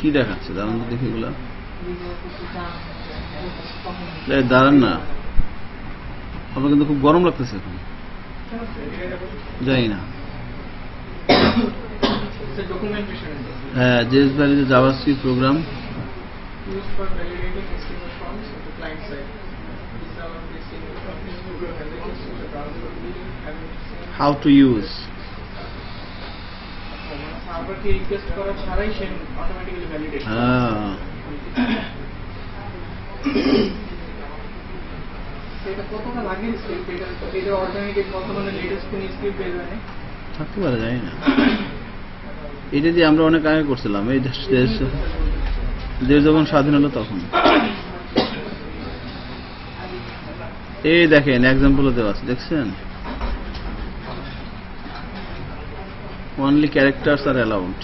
কি দেখাচ্ছে? দাঁড়ান তো দেখি এগুলা। দাঁড়ান না, আপনার কিন্তু খুব গরম লাগতেছে এখন। যাই না। হ্যাঁ, জেস ভ্যালি JavaScript program. How to use? সার্ভারকে রিকোয়েস্ট করা ছাড়াই সে অটোমেটিক্যালি ভ্যালিডেট করে। এটা কতটা লাগে স্ক্রিপ্ট? এটা অল্টারনেটিভ কত মানে লেটেস্ট কোন স্ক্রিপ্ট বের হয়? থাকতে পারে, জানি না। এটা দিয়ে আমরা অনেক আগে করছিলাম, এই দেশ যখন স্বাধীন হলো তখন। এই দেখেন এক্সাম্পল দেওয়া আছে, দেখছেন? Only characters are allowed.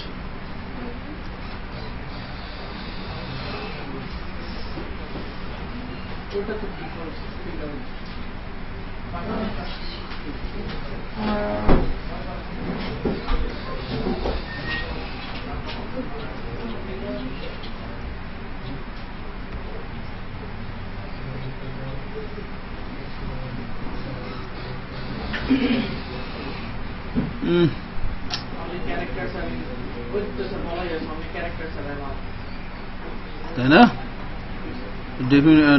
তাই না?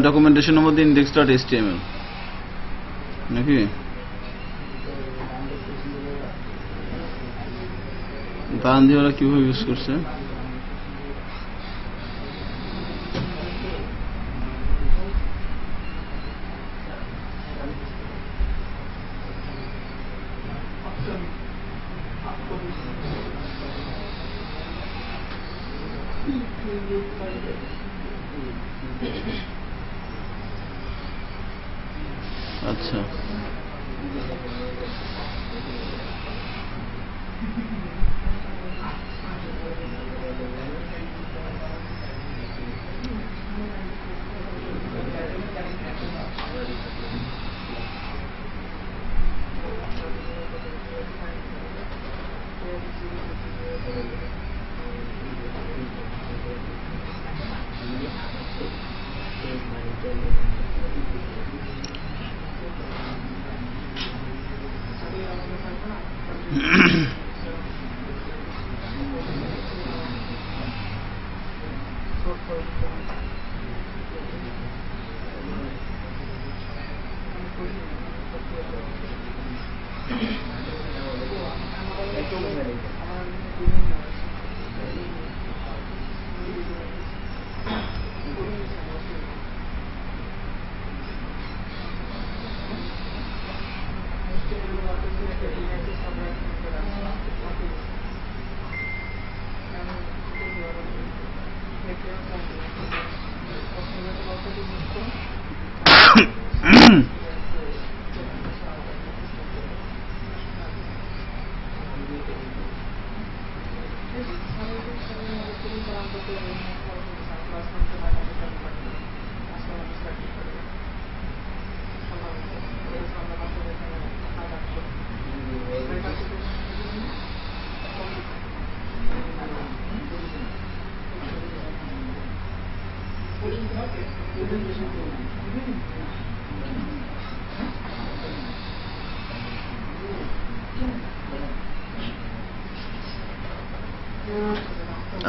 ডকুমেন্টেশনের মধ্যে index.html নাকি? গান দিয়ে ওরা কিভাবে ইউজ করছে? আচ্ছা,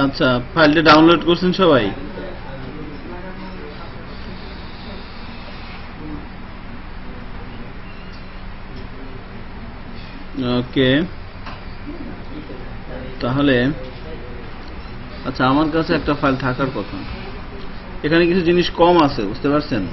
আচ্ছা, ফাইলটা ডাউনলোড করছেন সবাই? ওকে, তাহলে আচ্ছা, আমার কাছে একটা ফাইল থাকার কথা। এখানে কিছু জিনিস কম আছে, বুঝতে পারছেন?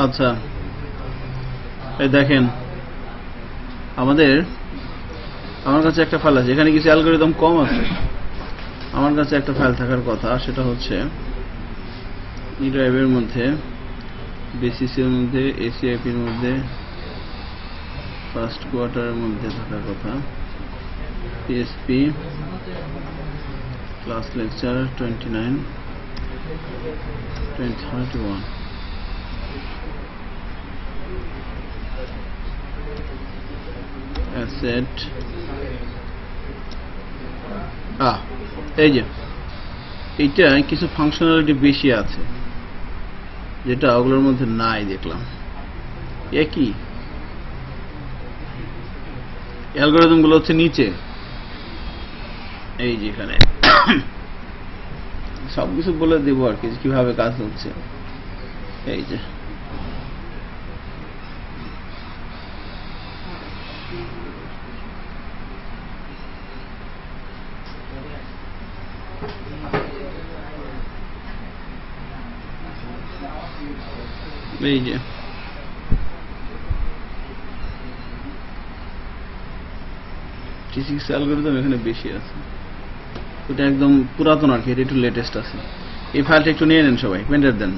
আচ্ছা, এই দেখেন, আমার কাছে একটা ফাইল আছে, এখানে কিছু অ্যালগরিদম কম আছে। আমার কাছে একটা ফাইল থাকার কথা, সেটা হচ্ছে ই ড্রাইভের মধ্যে, বেসিসের মধ্যে, এসিআইপির মধ্যে, ফার্স্ট কোয়ার্টারের মধ্যে থাকার কথা। PSP class lecture 29 2031 asset. এই যে এইটা কিছু ফাংশনালিটি বেশি আছে, যেটা ওগুলোর মধ্যে নাই দেখলাম। একই অ্যালগরিদম গুলো হচ্ছে নিচে, এই যেখানে সবকিছু বলে দেবো আর কি, কিভাবে কাজ হচ্ছে। এই যে এই যে T6 অ্যালগরিদম এখানে বেশি আছে, ওটা একদম পুরাতন আর কি, এটা একটু লেটেস্ট আছে। এই ফাইলটা একটু নিয়ে নেন সবাই, পেন্ডার দেন।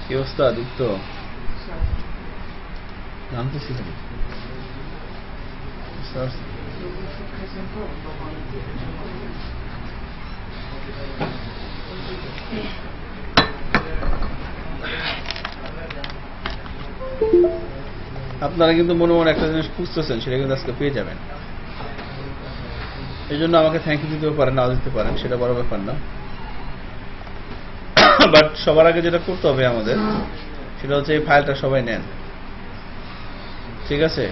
কি অবস্থা আদিত্য? জানতেছি খালি আপনারা কিন্তু মনে মনে একটা জিনিস খুঁজতেছেন, সেটা কিন্তু আজকে পেয়ে যাবেন। এই জন্য আমাকে থ্যাংক ইউ দিতেও পারেন, নাও দিতে পারেন, সেটা বড় ব্যাপার না। বাট সবার আগে যেটা করতে হবে আমাদের, সেটা হচ্ছে এই ফাইলটা সবাই নেন, ঠিক আছে?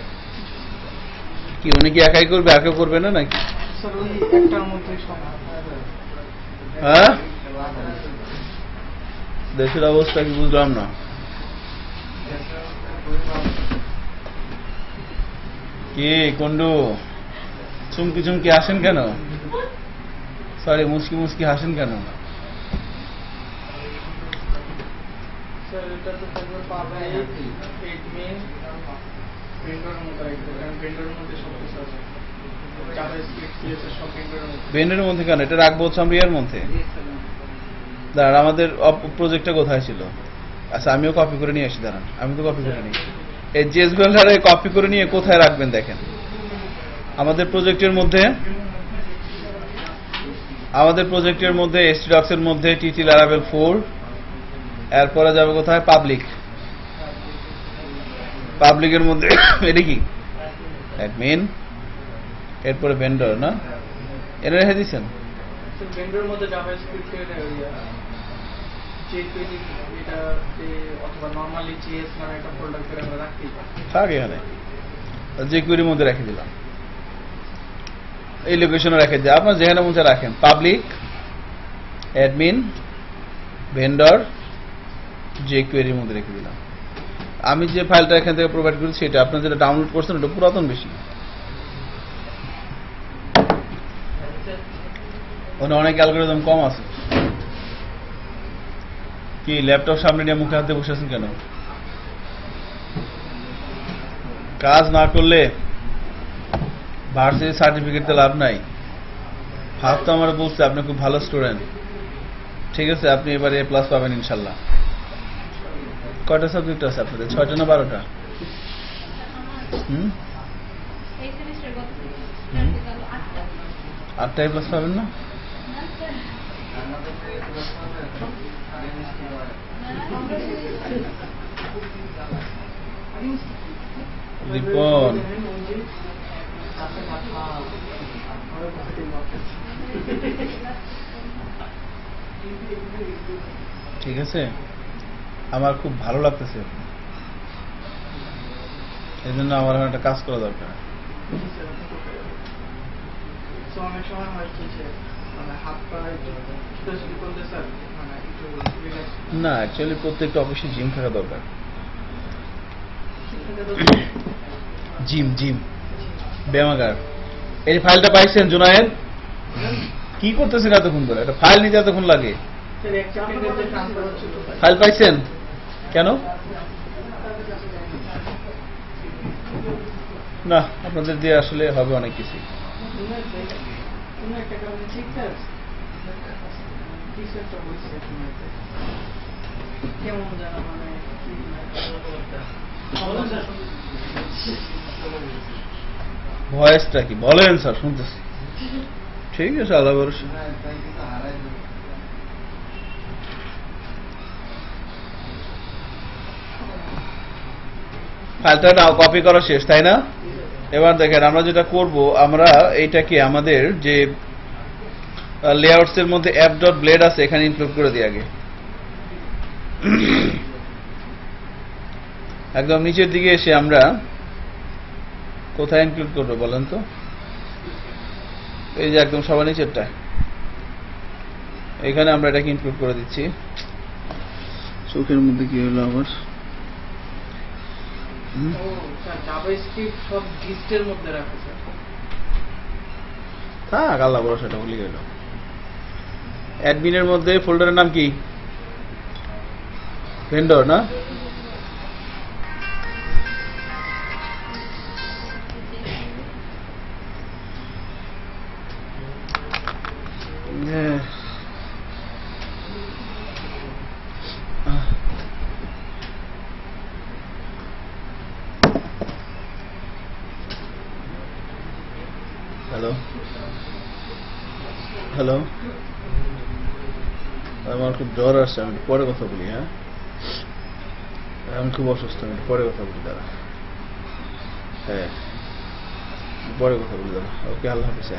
কি উনি কি একাই করবে, আর কেউ করবে না নাকি? হ্যাঁ, দেশের অবস্থা কি বুঝলাম না। কি কুন্ডু চুমকি চুমকি আসেন কেন? সরি, মুসকি মুসকি হাসেন কেন? বেন্ডের মধ্যে কেন? এটা রাখবো হচ্ছে আমরা এর মধ্যে। দাঁড়ান, আমাদের প্রজেক্টটা কোথায় ছিল? আচ্ছা, আমিও কপি করে নিয়ে আসি, দাঁড়ান, আমি তো কপি করে নিই। এই জেসবেলটারে কপি করে নিয়ে কোথায় রাখবেন দেখেন। আমাদের প্রজেক্টের মধ্যে htdocs এর মধ্যে tt laravel 4, এরপরে যাবে কোথায়? পাবলিকের মধ্যে এটা কি অ্যাডমিন, এরপরে ভেন্ডর, না এটা রেখে দিচ্ছেন। ভেন্ডরের মধ্যে জাভাস্ক্রিপ্ট এর এটা অথবা নরমালি জিএস নামে একটা ফোল্ডার করে আমরা রাখতে পারি। থাক এখানে, যে কুইরির মধ্যে রেখে দিলাম, এই লোকেশনে রেখে দিই, আপনার যেখানে মধ্যে রাখেন। পাবলিক, অ্যাডমিন, ভেন্ডর, যে কুইরির মধ্যে রেখে দিলাম। আমি যে ফাইলটা এখান থেকে প্রোভাইড করেছি, এটা আপনার যেটা ডাউনলোড করছেন ওটা পুরাতন বেশি, ওখানে অনেক অ্যালগরিদম কম আছে। কি ল্যাপটপ সামনে নিয়ে মুখে হাতে বসে আছেন কেন? কাজ না করলে ভার্সিটি সার্টিফিকেটে লাভ নাই। হাফ তো আমার বলছে আপনি খুব ভালো স্টুডেন্ট, ঠিক আছে, আপনি এবারে A+ পাবেন ইনশাল্লাহ। কয়টা সাবজেক্ট আছে আপনাদের? 6টা না 12টা? এই সেমিস্টার গত হুম। গেল 8টা 8টা A+ পাবেন না? রিপন ঠিক আছে, আমার খুব ভালো লাগতেছে, এই জন্য আমার এখন একটা কাজ করা দরকার। তো অনেক সময় হয় কি যে মানে হাত পা একটু ছোটাছুটি করলে স্যার মানে একটু রিল্যাক্স না, অ্যাকচুয়ালি প্রত্যেকটা অফিসে জিম থাকা দরকার। জিম ব্যায়ামাগার। এই ফাইলটা পাইছেন জুনায়েদ? কি করতেছেন এতক্ষণ ধরে? একটা ফাইল নিতে এতক্ষণ লাগে? স্যার এক সেকেন্ডের যে ট্রান্সফার হচ্ছে তো ফাইল পাইছেন কেন? না, আপনাদের দিয়ে আসলে হবে অনেক কিছু। কোনো একটা কারণে শিখতে আছে কিছু একটা বলছে কেমন জানা মানে ভয়েসটা কি বলেন স্যার? শুনতেছি। ঠিক আছে, আল্লাহ ভরসা। ফাইলটা নাও, কপি করা শেষ তাই না? এবার দেখেন আমরা যেটা করব, আমরা এইটাকে আমাদের যে লেআউটস এর মধ্যে app.blade আছে এখানে ইনক্লুড করে দিই আগে। একদম নিচের দিকে এসে আমরা কোথায় ইনক্লুড করবো বলেন তো? এই যে একদম সবার নিচেরটা, এখানে আমরা এটাকে ইনক্লুড করে দিচ্ছি। চোখের মধ্যে কি হলো আবার? ও স্যার জাভাস্ক্রিপ্ট সব লিস্টের মধ্যে রাখে স্যার। থাক, আল্লাহ ভরসা, এটা ভুলে গেল। অ্যাডমিনের মধ্যে ফোল্ডারের নাম কি? ভেন্ডর না? হ্যালো হ্যালো, আমার খুব জ্বর আসছে, আমি পরে কথা বলি। হ্যাঁ, আমি খুব অসুস্থ, আমি পরে কথা বলি দাদা। হ্যাঁ, পরে কথা বলি দাদা। ওকে, আল্লাহ হাফিজ।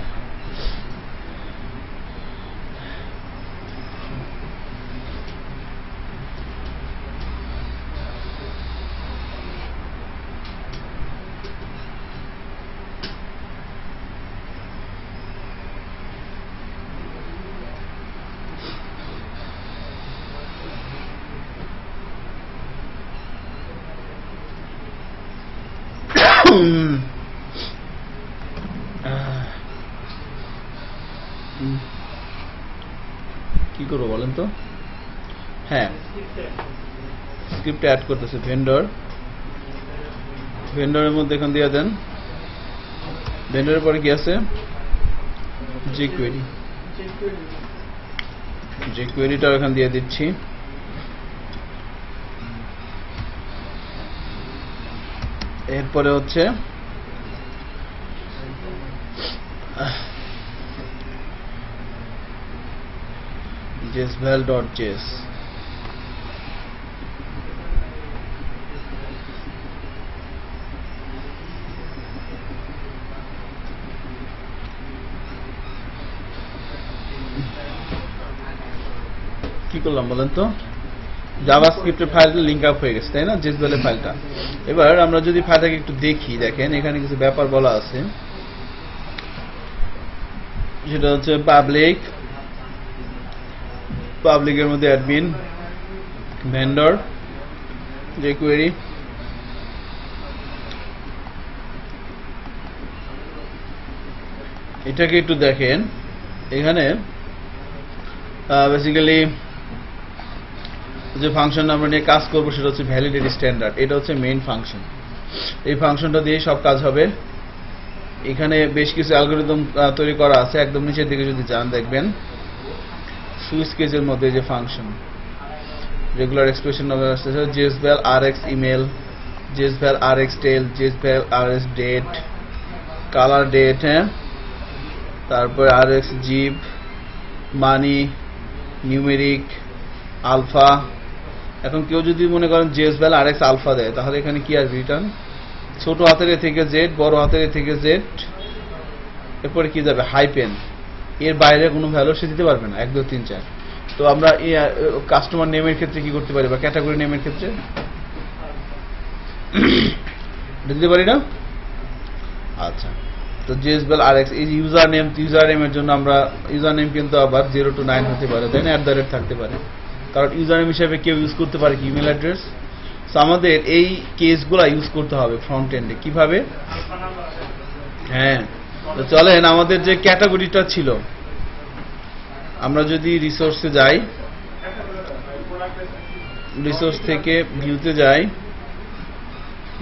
কি করবো বলেন তো? হ্যাঁ, স্ক্রিপ্ট অ্যাড করতেছে ভেন্ডরের মধ্যে এখন দিয়ে দেন। ভেন্ডরের পরে কি আছে? jQueryটা এখান দিয়ে দিচ্ছি। এরপরে হচ্ছে jesval.js। কি করলাম বলেন তো? জাভাস্ক্রিপ্টের ফাইলটা লিংক আপ হয়ে গেছে তাই না, জেসবেলের ফাইলটা। এবার আমরা যদি ফাইলটাকে একটু দেখি, দেখেন এখানে কিছু ব্যাপার বলা আছে। সেটা হচ্ছে পাবলিকের মধ্যে অ্যাডমিন, ভেন্ডর, jQuery, এটাকে একটু দেখেন। এখানে বেসিক্যালি যে ফাংশন আমরা নিয়ে কাজ করব সেটা হচ্ছে ভ্যালিডেট স্ট্যান্ডার্ড। এটা হচ্ছে মেইন ফাংশন। এই ফাংশনটা দিয়ে সব কাজ হবে। এখানে বেশ কিছু অ্যালগরিদম তৈরি করা আছে। একদম নিচের দিকে যদি যান দেখবেন সুইচ কেজের মধ্যে যে ফাংশন রেগুলার এক্সপ্রেশন নামে আসছে জেসভ্যাল আরএক্স ইমেল, জেসভ্যাল আরএক্স টেল, জেসভ্যাল আরএক্স ডেট, কালার ডেট, হ্যাঁ, তারপর আরএক্স জিপ, মানি, নিউমেরিক, আলফা। এখন কেউ যদি মনে করেন জেসভ্যাল আরএক্স আলফা দেয় তাহলে এখানে কি আসবে? রিটার্ন ছোট হাতের এ থেকে জেড, বড় হাতের এ থেকে জেড, এরপরে কি যাবে? হাইপেন। এর বাইরে কোনো ভ্যালু সে দিতে পারবে না, 1 2 3 4। তো আমরা এই কাস্টমার নেমের ক্ষেত্রে কি করতে পারি, বা ক্যাটাগরি নেমের ক্ষেত্রে দিতে পারি না? আচ্ছা, তো জেসভ্যাল আরএক্স এই ইউজার নেমের জন্য আমরা ইউজার নেম কিন্তু আবার 0 to 9 হতে পারে, তাই না? @ থাকতে পারে, কারণ ইউজার নেম হিসেবে কেউ ইউজ করতে পারে কি? Email address. সো আমাদের এই কেসগুলো ইউজ করতে হবে ফ্রন্ট এন্ডে। কিভাবে? হ্যাঁ, তো চলেন আমাদের যে ক্যাটাগরিটা ছিল, আমরা যদি রিসোর্সে যাই, রিসোর্স থেকে ভিউতে যাই,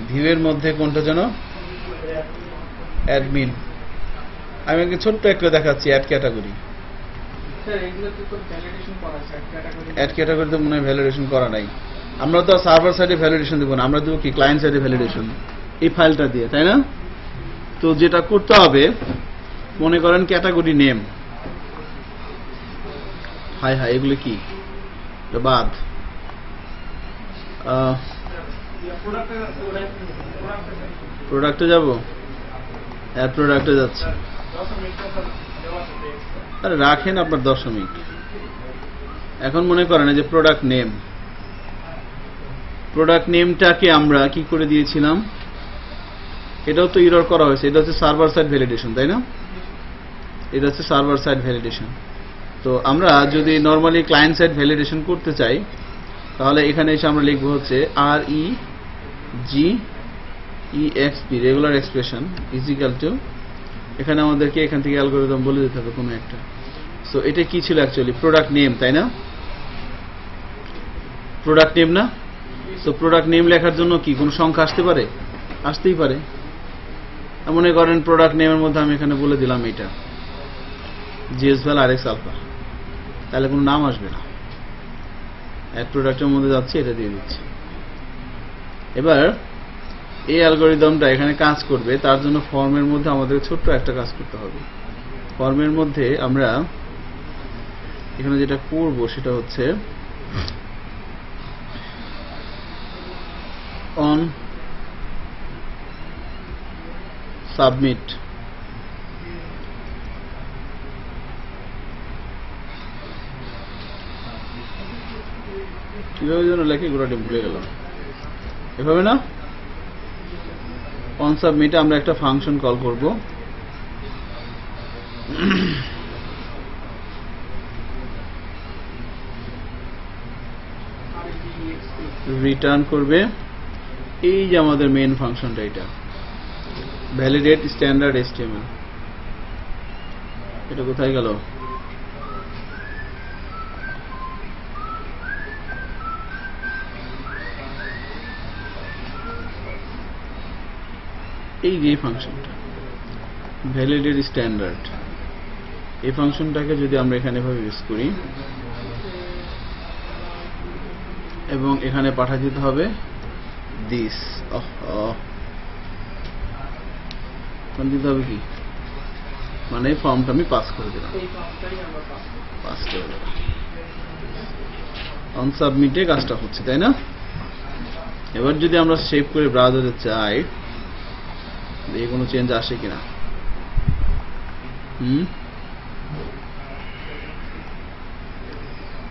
ভিউয়ের মধ্যে কোনটা যেন? অ্যাডমিন। আমি একটা ছোট্ট একটা দেখাচ্ছি, অ্যাড ক্যাটাগরি। স্যার এগুলোতে তো ভ্যালিডেশন করা আছে ক্যাটাগরি। অ্যাড ক্যাটাগরি তো মনে হয় ভ্যালিডেশন করা নাই। আমরা তো সার্ভার সাইডে ভ্যালিডেশন দেবো না, আমরা দেবো কি? ক্লায়েন্ট সাইডে ভ্যালিডেশন, এই ফাইলটা দিয়ে, তাই না? তো যেটা করতে হবে, মনে করেন ক্যাটাগরি নেম, হাই হাই এগুলো কি? এটা বাদ। প্রোডাক্টে যাব, হ্যাঁ প্রোডাক্টে যাচ্ছে। আরে রাখেন আপনার দশমিক। এখন মনে করেন যে প্রোডাক্ট নেম, প্রোডাক্ট নেমটাকে আমরা কি করে দিয়েছিলাম? এটাও তো এরর করা হয়েছে। এটা হচ্ছে সার্ভার সাইড ভ্যালিডেশন, তাই না? এটা হচ্ছে সার্ভার সাইড ভ্যালিডেশন। তো আমরা যদি নর্মালি ক্লায়েন্ট সাইড ভ্যালিডেশন করতে চাই তাহলে এখানে এসে আমরা লিখবো হচ্ছে REGEXP regular expression is equal to, এখানে আমাদেরকে এখান থেকে অ্যালগরিদম বলে দিতে হবে কোনো একটা। সো এটা কি ছিল অ্যাকচুয়ালি? প্রোডাক্ট নেম, তাই না? প্রোডাক্ট নেম না? সো প্রোডাক্ট নেম লেখার জন্য কি কোনো সংখ্যা আসতে পারে? আসতেই পারে। মনে করেন প্রোডাক্ট নেমের মধ্যে আমি এখানে বলে দিলাম এটা জেসভ্যাল আরএক্স আলফা, তাহলে কোনো নাম আসবে না। অ্যাড প্রোডাক্টের মধ্যে যাচ্ছে, এটা দিয়ে দিচ্ছি। এবার এই অ্যালগরিদমটা এখানে কাজ করবে, তার জন্য ফর্মের মধ্যে আমাদের ছোট্ট একটা কাজ করতে হবে। ফর্মের মধ্যে আমরা এখানে যেটা করব সেটা হচ্ছে অন সাবমিট, কিভাবে যেন লেখে গোড়াটি ভুলে গেলাম। এভাবে না, অন সাবমিটে আমরা একটা ফাংশন কল করব, রিটার্ন করবে এই যে আমাদের মেইন ফাংশনটা, এটা ভ্যালিডেট স্ট্যান্ডার্ড HTML। এটা কোথায় গেল? এই যে ফাংশনটা ভ্যালিডেট স্ট্যান্ডার্ড, এই ফাংশনটাকে যদি আমরা এখানে ভাবে ইউজ করি এবং এখানে পাঠিয়ে দিতে হবে দিস, দিতে হবে কি? মানে ফর্মটা আমি পাস করে দিলাম, পাস করে দিলাম। অন সাবমিটে কাজটা হচ্ছে, তাই না? এবার যদি আমরা সেভ করে ব্রাউজারে চাই, দেখি কোনো চেঞ্জ আসে কিনা।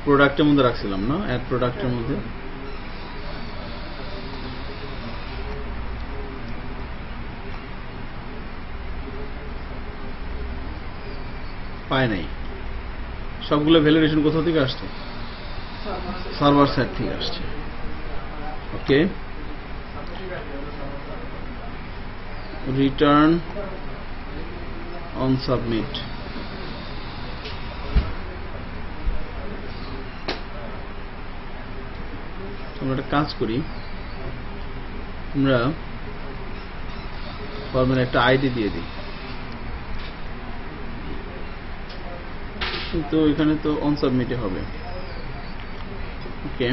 প্রোডাক্টের মধ্যে রাখছিলাম না, অ্যাড প্রোডাক্টের মধ্যে। পায় নাই। সবগুলো ভ্যালিডেশন কোথা থেকে আসছে? সার্ভার সাইড থেকে আসছে। ওকে, রিটার্ন অন সাবমিট। আমরা একটা কাজ করি, আমরা ফর্মের একটা আইডি দিয়ে দিই, কিন্তু এখানে তো অন সাবমিটে হবে। ওকে,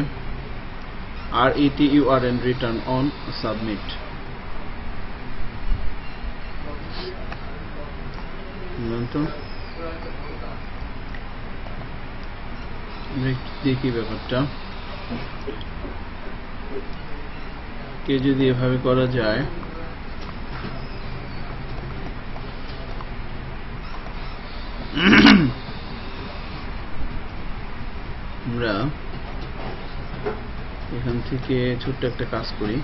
RETURN রিটার্ন অন সাবমিট। দেখি ব্যাপারটা কে যদি এভাবে করা যায়। আমরা এখান থেকে ছোট্ট একটা কাজ করি,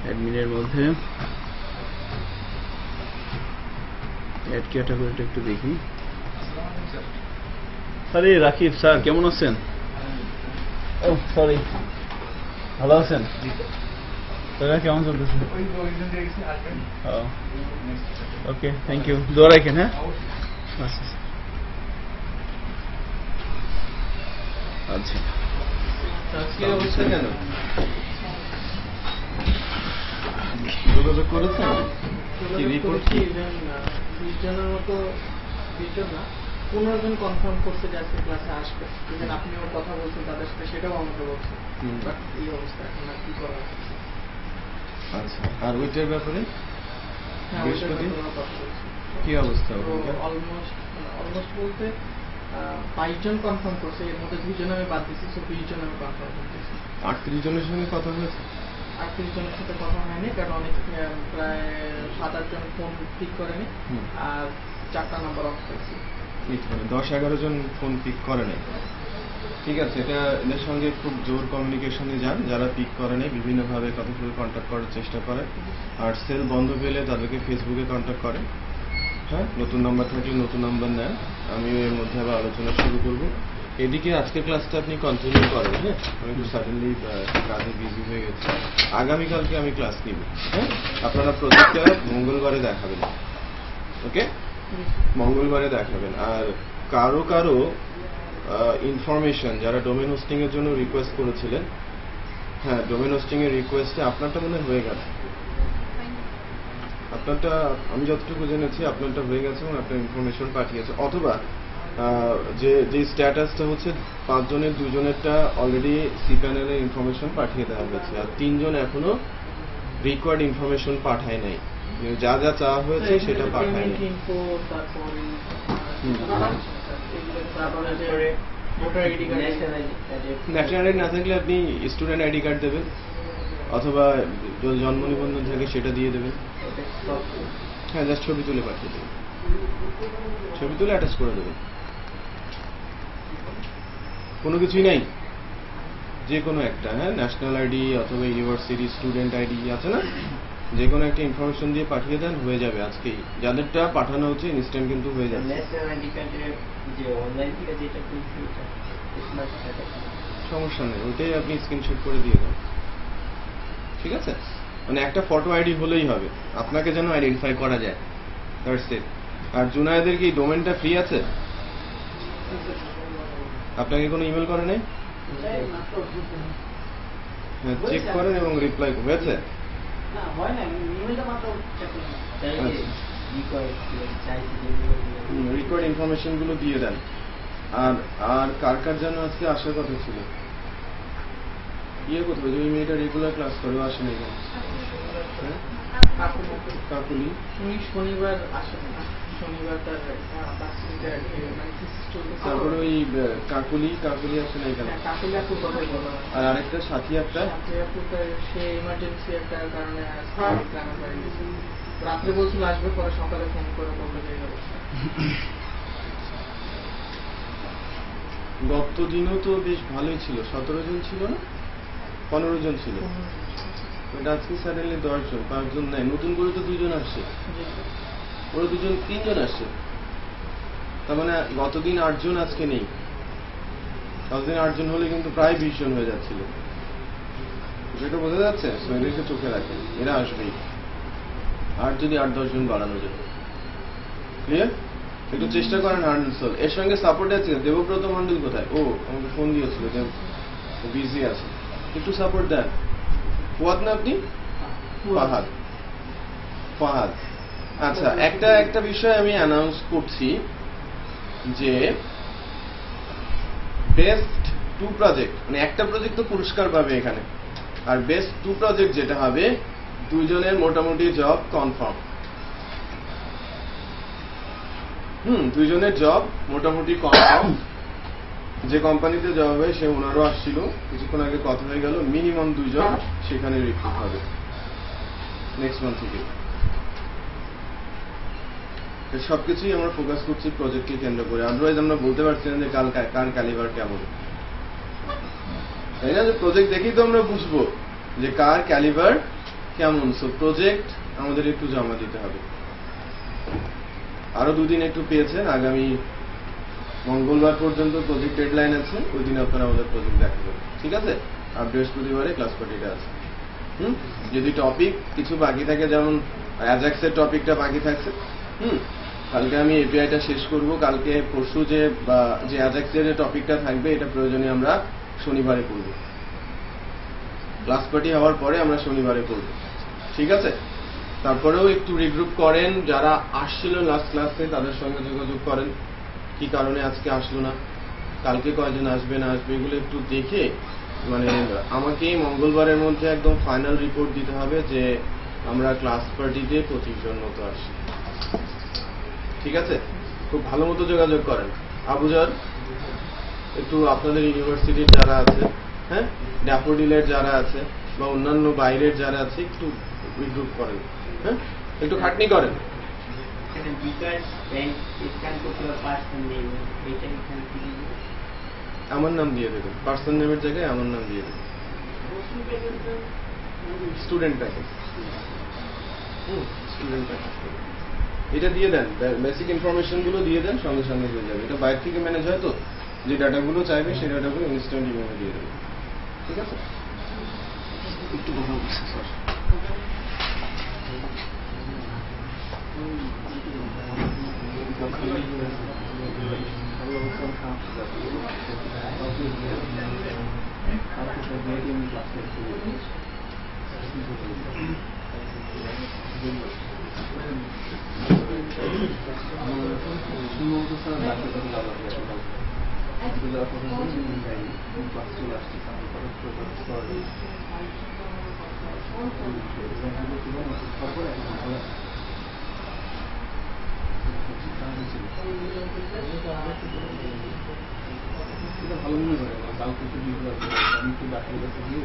অ্যাডমিনের মধ্যে অ্যাড ক্যাটাগরিটা একটু দেখি। আরে রাকিব স্যার কেমন আছেন? ও সরি, ভালো আছেন? তোরা কেমন চলতেছে? ওকে, থ্যাংক ইউ, দোয়া রাখেন। হ্যাঁ, আচ্ছা আজকে অবস্থা কেন যোগাযোগ করেছেন? কি রিপোর্ট কি? 20 জনের মতো, 20 জন না, 15 জন কনফার্ম করছে যে আজকে ক্লাসে আসবে। ইভেন আপনিও কথা বলছেন তাদের সাথে, সেটাও আমাকে বলছেন। বাট এই অবস্থা এখন আর কি করা আছে? আচ্ছা, আর ওইটার ব্যাপারে হ্যাঁ, বৃহস্পতি ওইটার ব্যাপারে কথা বলছি। কি অবস্থা? অলমোস্ট বলতে 22 জন কনফার্ম করছে, এর মধ্যে 2 জন আমি বাদ দিচ্ছি, 20 জন আমি কনফার্ম করতেছি। 38 জনের সঙ্গে কথা হয়েছে? 38 জনের সাথে কথা হয়নি, কারণ অনেক প্রায় 7-8 জন ফোন পিক করেনি, আর 4টা নাম্বার অফ করছি। 10-11 জন ফোন পিক করে নাই। ঠিক আছে, এটা এদের সঙ্গে খুব জোর কমিউনিকেশনে যান। যারা পিক করে নাই বিভিন্নভাবে কথা বলে কন্ট্যাক্ট করার চেষ্টা করে, আর সেল বন্ধ পেলে তাদেরকে ফেসবুকে কন্ট্যাক্ট করে। হ্যাঁ, নতুন নাম্বার থাকলে নতুন নাম্বার নেন। আমিও এর মধ্যে আবার আলোচনা শুরু করব। এদিকে আজকের ক্লাসটা আপনি কন্টিনিউ করেন। হ্যাঁ, আমি একটু সাডেনলি কাজে বিজি হয়ে গেছি। আগামীকালকে আমি ক্লাস নিব। হ্যাঁ, আপনারা প্রজেক্টটা মঙ্গলবারে দেখাবেন। ওকে, মঙ্গলবারে দেখাবেন। আর কারো কারো ইনফরমেশন যারা ডোমেন হোস্টিং এর জন্য রিকোয়েস্ট করেছিলেন, হ্যাঁ, ডোমেন হোস্টিং এর রিকোয়েস্টে আপনারটা মনে হয়ে গেছে। আপনারটা আমি যতটুকু জেনেছি আপনারটা হয়ে গেছে এবং আপনার ইনফরমেশন পাঠিয়েছে, অথবা যে স্ট্যাটাসটা হচ্ছে 5 জনের 2 জনেরটা অলরেডি সি প্যানেলের ইনফরমেশন পাঠিয়ে দেওয়া হয়েছে, আর 3 জন এখনো রিকোয়ার্ড ইনফরমেশন পাঠায় নাই। যা যা চাওয়া হয়েছে সেটা পাঠায় নাই। ন্যাশনাল আইডি না থাকলে আপনি স্টুডেন্ট আইডি কার্ড দেবেন, অথবা জন্ম নিবন্ধন থাকে সেটা দিয়ে দেবেন। হ্যাঁ, জাস্ট ছবি তুলে পাঠিয়ে দেবেন, ছবি তুলে অ্যাটাচ করে দেবেন। কোনো কিছুই নাই, যে কোনো একটা, হ্যাঁ, ন্যাশনাল আইডি অথবা ইউনিভার্সিটি স্টুডেন্ট আইডি আছে না, যে কোনো একটা ইনফরমেশন দিয়ে পাঠিয়ে দেন, হয়ে যাবে আজকেই। যাদেরটা পাঠানো হচ্ছে ইনস্ট্যান্ট কিন্তু হয়ে যাবে। সমস্যা নেই, ওইটাই আপনি স্ক্রিনশট করে দিয়ে দেন। ঠিক আছে, মানে একটা ফটো আইডি হলেই হবে, আপনাকে যেন আইডেন্টিফাই করা যায়। That's it. আর জুনায়েদের কি ডোমেনটা ফ্রি আছে? আপনাকে কোনো ইমেল করে নাই? হ্যাঁ, চেক করেন এবং রিপ্লাই হয়েছে। রিকোয়ার্ড ইনফরমেশন গুলো দিয়ে দেন। আর আর কার কার যেন আজকে আসার কথা ছিল? কোথাও যে ওই মেয়েটা রেগুলার ক্লাস করে আসে না কেন? কাকুলি শনিবার আসে না, শনিবার তার তারপরে ওই কাকুলি আসে না কেন? কাকুলি আপুর কথাই বলো। আর আরেকটা সাথী একটা, সে ইমার্জেন্সি একটা কারণে রাত্রে বলছিল আসবে, পরে সকালে ফোন করে বললো যে গত দিনও তো বেশ ভালোই ছিল, 17 জন ছিল না, 15 জন ছিল। আজকে সাডেনলি 10 জন, 5 জন নাই, নতুন করে তো 2 জন আসছে, ওরা 2 জন 3 জন আসছে। তার মানে গতদিন 8 জন, আজকে নেই। গতদিন 8 জন হলে কিন্তু প্রায় 20 জন হয়ে যাচ্ছিল। যেটা বোঝা যাচ্ছে, এদেরকে চোখে রাখেন, এরা আসবেই। আর যদি 8-10 জন বাড়ানো যায়, ক্লিয়ার? একটু চেষ্টা করেন। আনসল এর সঙ্গে সাপোর্ট আছে। দেবব্রত মন্ডল কোথায়? ও আমাকে ফোন দিয়েছিল, বিজি আছে, একটু সাপোর্ট দেন। ফুয়াদ না আপনি? ফাহাদ। ফাহাদ, আচ্ছা একটা বিষয় আমি অ্যানাউন্স করছি যে বেস্ট 2 প্রজেক্ট, মানে একটা প্রজেক্ট তো পুরস্কার পাবে এখানে, আর বেস্ট 2 প্রজেক্ট যেটা হবে, 2 জনের মোটামুটি জব কনফার্ম। 2 জনের জব মোটামুটি কনফার্ম। যে কোম্পানিতে জব হবে সে ওনারও আসছিল, কিছুক্ষণ আগে কথা হয়ে গেল, মিনিমাম 2 জন সেখানে রিক্রুট হবে নেক্সট মান্থ থেকে। সবকিছুই আমরা ফোকাস করছি প্রজেক্টকে কেন্দ্র করে, আদারওয়াইজ আমরা বলতে পারছি না যে কার ক্যালিবার কেমন, তাই না? যে প্রজেক্ট দেখেই তো আমরা বুঝবো যে কার ক্যালিবার কেমন। সো প্রজেক্ট আমাদের একটু জমা দিতে হবে। আরো 2 দিন একটু পেয়েছেন, আগামী মঙ্গলবার পর্যন্ত প্রজেক্ট ডেডলাইন আছে, ওই দিন আপনারা আমাদের প্রজেক্ট দেখাবেন, ঠিক আছে? আর বৃহস্পতিবারে ক্লাস পার্টিটা আছে। যদি টপিক কিছু বাকি থাকে, যেমন অ্যাজাক্সের টপিকটা বাকি থাকছে, কালকে আমি এপিআইটা শেষ করব, কালকে পরশু যে অ্যাজাক্সের যে টপিকটা থাকবে এটা প্রয়োজনে আমরা শনিবারে করব, ক্লাস পার্টি হওয়ার পরে আমরা শনিবারে করব, ঠিক আছে? তারপরেও একটু রিগ্রুপ করেন, যারা আসছিল লাস্ট ক্লাসে তাদের সঙ্গে যোগাযোগ করেন, কি কারণে আজকে আসলো না, কালকে কয়জন আসবে না আসবে, এগুলো একটু দেখে মানে আমাকে মঙ্গলবারের মধ্যে একদম ফাইনাল রিপোর্ট দিতে হবে যে আমরা ক্লাস পার্টিতে 25 জন মতো আসি, ঠিক আছে? খুব ভালো মতো যোগাযোগ করেন। আবুজার একটু আপনাদের ইউনিভার্সিটির যারা আছে, হ্যাঁ, ড্যাফোডিলের যারা আছে বা অন্যান্য বাইরের যারা আছে, একটু রিগ্রুপ করেন, হ্যাঁ, একটু খাটনি করেন। আমার নাম দিয়ে দেবেন, পার্সন নেমের জায়গায় আমার নাম দিয়ে দেবেন। স্টুডেন্ট প্যাকেজ, স্টুডেন্ট প্যাকেজ এটা দিয়ে দেন, বেসিক ইনফরমেশন গুলো দিয়ে দেন, সঙ্গে সঙ্গে হয়ে যাবে। এটা বাইরে থেকে ম্যানেজ হয় তো, যে ডাটাগুলো চাইবে সেই ডাটাগুলো ইনস্ট্যান্ট ইমেলে দিয়ে দেবে, ঠিক আছে? একটু কথা বলছি স্যার। ভালো মনে করে কালকে একটু আমি একটু ডাক্তারের কাছে গিয়ে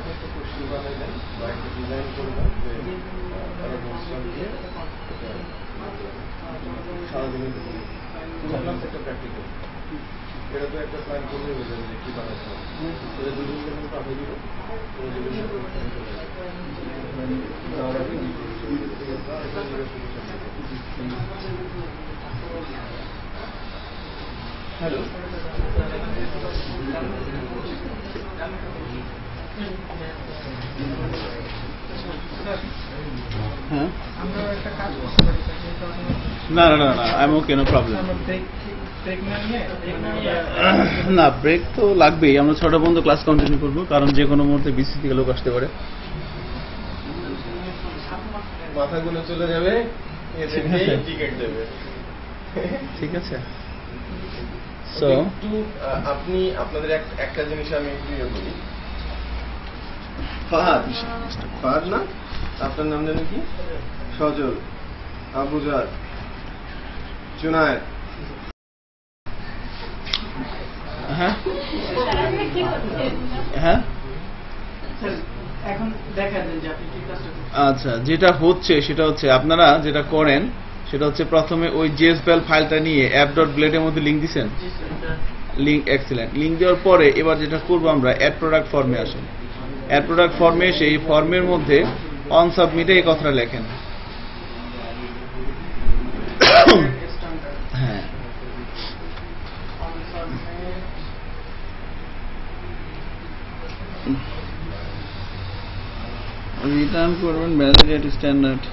একটা কোশ্চেন বানাইলেন বা একটা ডিজাইন করবেন যে সারাদিনের একটা প্র্যাকটিক্যাল, এটা তো একটা প্ল্যান করলে হয়ে যাবে যে কি বানাতে হবে, এটা 2 দিন যখন পাঠিয়ে দিব হ্যালো হ্যাঁ, আমরা একটা কাজ করতে পারি, না না না না, I am okay, no problem. না, ব্রেক তো লাগবেই, আমরা 6টা পর্যন্ত ক্লাস কন্টিনিউ করবো, কারণ যে কোনো মুহূর্তে বিসি থেকে লোক আসতে পারে। মাথাগুলো চলে যাবে, টিকিট দেবে, ঠিক আছে? সো একটু আপনি আপনাদের একটা জিনিস আমি একটু ইয়ে করি। ফাহাদ, ফাহাদ না, আপনার নাম জানেন কি? সজল, আবুজার, জুনায়েদ, হ্যাঁ হ্যাঁ, এখন দেখা যায় যে আপনি কি কাজটা করছেন। আচ্ছা, যেটা হচ্ছে সেটা হচ্ছে আপনারা যেটা করেন সেটা হচ্ছে প্রথমে ওই জেএসবিএল ফাইলটা নিয়ে app.blade এর মধ্যে লিংক দিবেন, লিংক এক্সিলেন্ট, লিংক দেওয়ার পরে এবার যেটা করব আমরা অ্যাড প্রোডাক্ট ফর্মে আসেন, অ্যাড প্রোডাক্ট ফর্মে এসে এই ফর্মের মধ্যে অন সাবমিটে এই কথাটা লেখেন, হ্যাঁ রিটার্ন করবেন ভ্যালিডেট স্ট্যান্ডার্ড।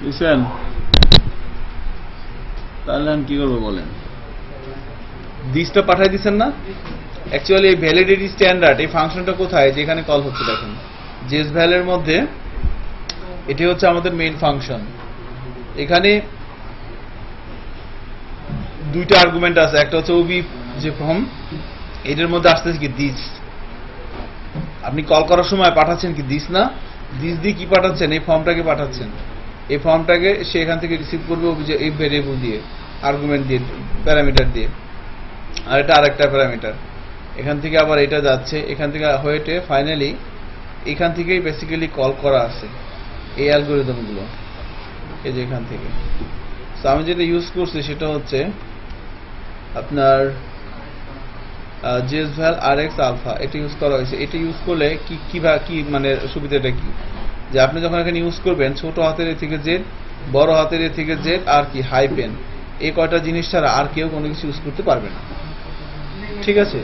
বুঝছেন? তাহলে আমি কি করবো বলেন? দিসটা পাঠাই দিচ্ছেন না? অ্যাকচুয়ালি এই ভ্যালিডিটি স্ট্যান্ডার্ড এই ফাংশনটা কোথায়, যেখানে কল হচ্ছে দেখেন জেস ভ্যালের মধ্যে, এটি হচ্ছে আমাদের মেইন ফাংশন। এখানে দুইটা আর্গুমেন্ট আছে, একটা হচ্ছে ওবি যে ফর্ম, এটার মধ্যে আসতেছে কি দিস। আপনি কল করার সময় পাঠাচ্ছেন কি দিস না, দিস দিয়ে কি পাঠাচ্ছেন, এই ফর্মটাকে পাঠাচ্ছেন। এই ফর্মটাকে সে এখান থেকে রিসিভ করবে এই ভেরিয়েবল দিয়ে, আর্গুমেন্ট দিয়ে, প্যারামিটার দিয়ে। আর এটা আরেকটা প্যারামিটার, এখান থেকে আবার এটা যাচ্ছে, এখান থেকে হয়েটে ফাইনালি এখান থেকেই বেসিক্যালি কল করা আছে এই অ্যালগোরিদমগুলো, এই যে এখান থেকে। তো আমি যেটা ইউজ করছি সেটা হচ্ছে আপনার জেসভ্যাল RX আলফা, এটা ইউজ করা হয়েছে। এটা ইউজ করলে কি মানে সুবিধাটা কি, যে আপনি যখন এখানে ইউজ করবেন ছোট হাতের এ থেকে জেড, বড় হাতের এ থেকে জেড, আর কি হাইপেন, এই কয়টা জিনিস ছাড়া আর কেউ কোনো কিছু ইউজ করতে পারবে না। ঠিক আছে?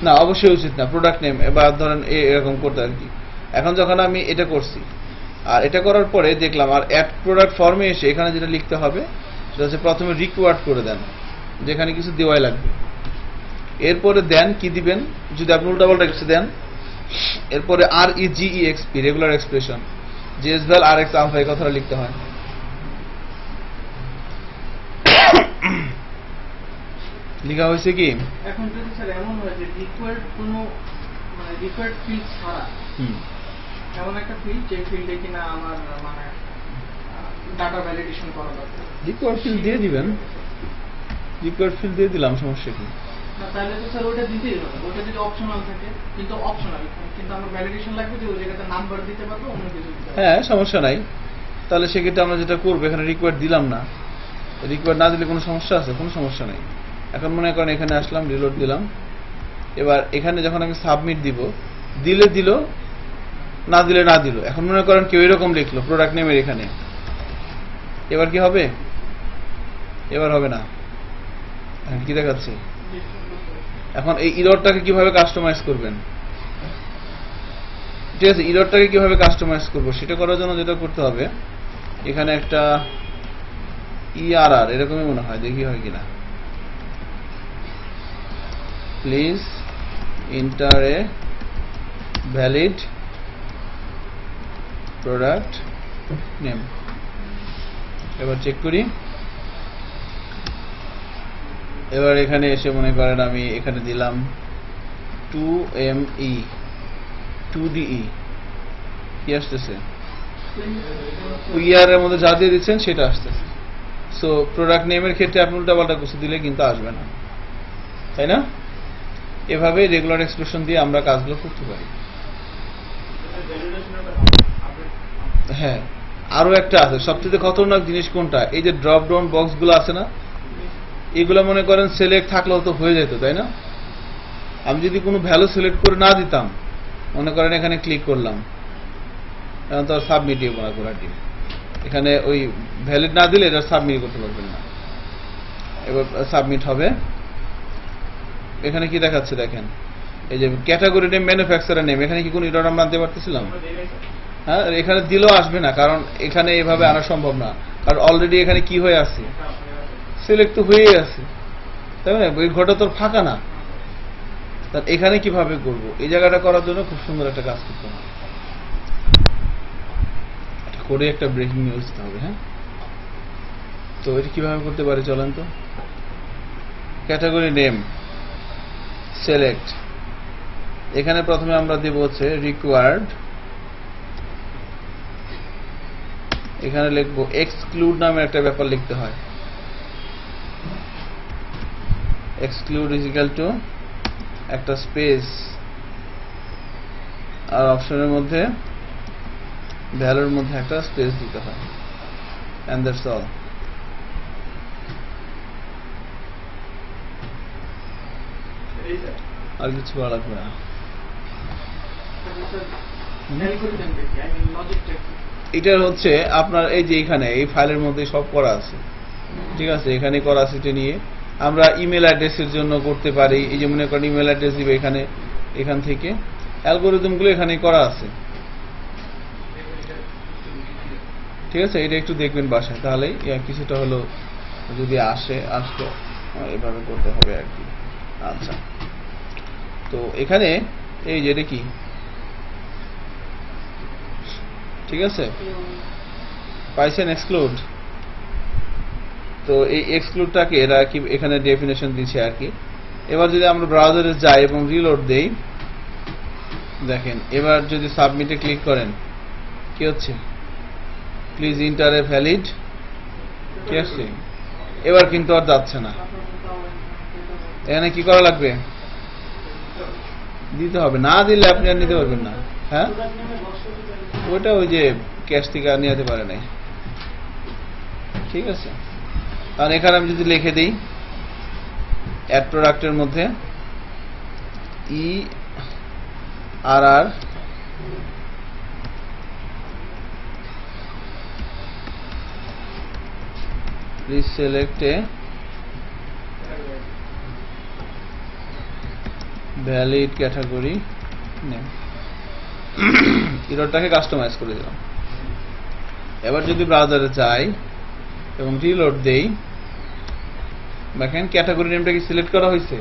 না, অবশ্যই উচিত না। প্রোডাক্ট নেম এবার ধরেন এরকম করতে আর কি। এখন যখন আমি এটা করছি, আর এটা করার পরে দেখলাম আর অ্যাড প্রোডাক্ট ফর্মে এসে এখানে যেটা লিখতে হবে সেটা হচ্ছে প্রথমে রিকোয়ার্ড করে দেন, যেখানে কিছু দেওয়াই লাগবে। এরপরে দেন কি দিবেন, যদি আপনি উল্টাপাল্টা কিছু দেন, এরপরে REGEXP রেগুলার এক্সপ্রেশন, জেসভ্যাল RX আলফা, এই কথাটা লিখতে হয়। লেখা হয়েছে কি? এখন যদি স্যার এমন হয় যে রিকোয়ার্ড কোনো মানে রিকোয়ার্ড ফিল্ড ছাড়া এমন একটা ফিল্ড যে ফিল্ডে কিনা আমার মানে ডাটা ভ্যালিডেশন করা দরকার, রিকোয়ার্ড ফিল্ড দিয়ে দিবেন। রিকোয়ার্ড ফিল্ড দিয়ে দিলাম, সমস্যা কি? না তাহলে তো স্যার ওটা দিতেই হবে, ওটা যদি অপশনাল থাকে, কিন্তু অপশনাল কিন্তু আমার ভ্যালিডেশন লাগবে যে ওই জায়গাতে নাম্বার দিতে পারবো, অন্য কিছু দিতে পারবো। হ্যাঁ, সমস্যা নাই। তাহলে সেক্ষেত্রে আমরা যেটা করবো, এখানে রিকোয়ার্ড দিলাম না। রিকোয়ার্ড না দিলে কোনো সমস্যা আছে? কোনো সমস্যা নাই। এখন মনে করেন এখানে আসলাম, রিলোড দিলাম। এবার এখানে যখন আমি সাবমিট দিব, দিলে দিল, না দিলে না দিল। এখন মনে করেন কেউ এরকম লিখলো প্রোডাক্ট নেমের এখানে, এবার কি হবে? এবার হবে না। এখন কি দেখাচ্ছে? এখন এই ইররটাকে কিভাবে কাস্টমাইজ করবেন? ঠিক আছে, ইররটাকে কিভাবে কাস্টমাইজ করবো সেটা করার জন্য যেটা করতে হবে, এখানে একটা ERR এরকমই মনে হয়, দেখি হয় কিনা। Please enter a valid product name. এবার চেক করি। এবার এখানে এসে মনে করেন আমি এখানে দিলাম 2ME 2DE, কি আসতেছে? ER এর মধ্যে যা দিয়ে দিচ্ছেন সেটা আসতেছে। সো প্রোডাক্ট নেমের ক্ষেত্রে আপনি উল্টাপাল্টা কিছু দিলে কিন্তু আসবে না, তাই না? এভাবে রেগুলার এক্সপ্রেশন দিয়ে আমরা কাজগুলো করতে পারি। হ্যাঁ, আরো একটা আছে, সবচেয়ে খতরনাক জিনিস কোনটা? এই যে ড্রপ ডাউন বক্স গুলো আছে না, এগুলো মনে করেন সিলেক্ট থাকলেও তো হয়ে যেত, তাই না? আমি যদি কোনো ভ্যালু সিলেক্ট করে না দিতাম, মনে করেন এখানে ক্লিক করলাম, এখন তো সাবমিট করা করাটি, এখানে ওই ভ্যালিড না দিলে এটা সাবমিট করতে পারবেন না। এবার সাবমিট হবে। এখানে কি দেখাচ্ছে দেখেন, এই যে ক্যাটাগরি নেম, ম্যানুফ্যাকচারার নেম, এখানে কি কোনো এরর আমরা আনতে পারতেছিলাম? হ্যাঁ, এখানে দিলেও আসবে না, কারণ এখানে এভাবে আনা সম্ভব না, কারণ অলরেডি এখানে কি হয়ে আছে, সিলেক্ট তো হয়ে আছে, তাই না? ওই ঘরটা তো ফাঁকা না। তার এখানে কিভাবে করব? এই জায়গাটা করার জন্য খুব সুন্দর একটা কাজ করতে হবে, করে একটা ব্রেকিং নিউজ দিতে হবে। হ্যাঁ, তো এটা কিভাবে করতে পারি চলেন তো। ক্যাটাগরি নেম সিলেক্ট, এখানে প্রথমে আমরা দেব হচ্ছে রিকোয়ার্ড, এখানে লিখবো এক্সক্লুড নামে একটা ব্যাপার লিখতে হয়। এক্সক্লুড ইজ ইকুয়াল টু একটা স্পেস, আর অপশনের মধ্যে ভ্যালুর মধ্যে একটা স্পেস দিতে হয়, এন্ড দ্যাটস অল। আর কিছু বলা লাগবে না। এটা হচ্ছে আপনার এই যে এখানে এই ফাইলের মধ্যে সব করা আছে, ঠিক আছে? এখানে করা আছে, এটা নিয়ে আমরা ইমেল অ্যাড্রেসের জন্য করতে পারি। এই যে মনে করেন ইমেল অ্যাড্রেস দিবে এখানে, এখান থেকে অ্যালগোরিদম গুলো এখানে করা আছে। ঠিক আছে, এটা একটু দেখবেন বাসায়, তাহলেই কিছুটা হলো যদি আসলো এভাবে করতে হবে আর কি। আচ্ছা, তো এখানে এই যে এটা কি, ঠিক আছে, পাইছেন এক্সক্লুড। তো এই এক্সক্লুডটাকে এরা কি এখানে ডেফিনেশন দিচ্ছে আর কি। এবার যদি আমরা ব্রাউজারে যাই এবং রিলোড দেই, দেখেন এবার যদি সাবমিটে ক্লিক করেন কি হচ্ছে, প্লিজ ইন্টার এ ভ্যালিড, কি আসছে, এবার কিন্তু আর যাচ্ছে না। এখানে কি করা লাগবে, দিতে হবে, না দিলে আপনি আর নিতে পারবেন না। হ্যাঁ, ওইটা ওই যে ক্যাশ থেকে আর নিতে পারে নাই, ঠিক আছে। আর এখানে আমি যদি লিখে দিই অ্যাড প্রোডাক্টের মধ্যে ERR please select a valid category name, এররটাকে কাস্টমাইজ করে দিলাম। এবার যদি ব্রাউজারে যাই এবং রিলোড দেই, দেখেন ক্যাটাগরি নেমটা কি সিলেক্ট করা হয়েছে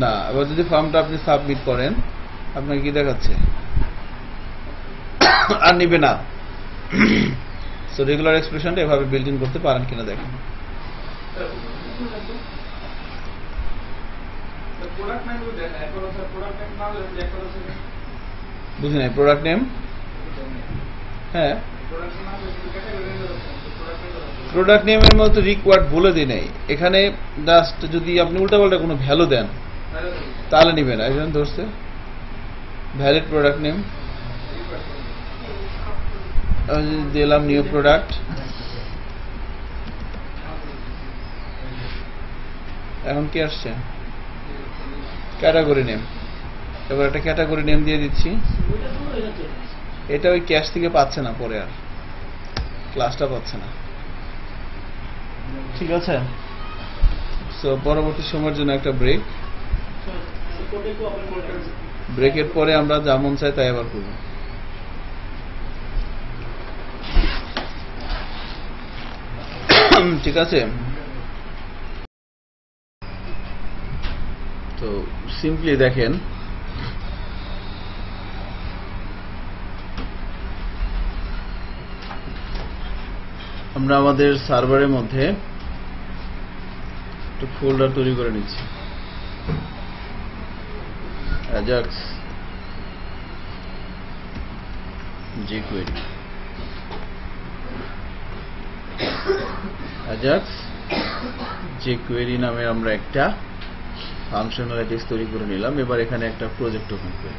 না। এবার যদি ফর্মটা আপনি সাবমিট করেন, আপনাকে কি দেখাচ্ছে, আর নিবে না। সো রেগুলার এক্সপ্রেশনটা এভাবে বিল্ড ইন করতে পারেন কিনা দেখেন। বুঝি নাই, প্রোডাক্ট নেম, হ্যাঁ প্রোডাক্ট নেমের মতো রিকোয়ার্ড বলে দিই নাই এখানে। জাস্ট যদি আপনি উল্টাপাল্টা কোনো ভ্যালু দেন তাহলে নিবে না। এই জন্য ধরছে ভ্যালিড প্রোডাক্ট নেম, দিলাম নিউ প্রোডাক্ট। এখন কি আসছে, ক্যাটাগরি নেম। এবার একটা ক্যাটাগরি নেম দিয়ে দিচ্ছি, এটা ওই ক্যাশ থেকে পাচ্ছে না, পরে আর ক্লাসটা পাচ্ছে না, ঠিক আছে। সো পরবর্তী সময়ের জন্য একটা ব্রেক, ব্রেকের পরে আমরা যা মন চাই তাই আবার করব। ঠিক আছে, তো সিম্পলি দেখেন আমরা আমাদের সার্ভারের মধ্যে একটা ফোল্ডার তৈরি করে নিচ্ছি, Ajax jQuery, Ajax jQuery নামে আমরা একটা ফাংশনালিটিস তৈরি করে নিলাম। এবার এখানে একটা প্রজেক্ট ওপেন করি।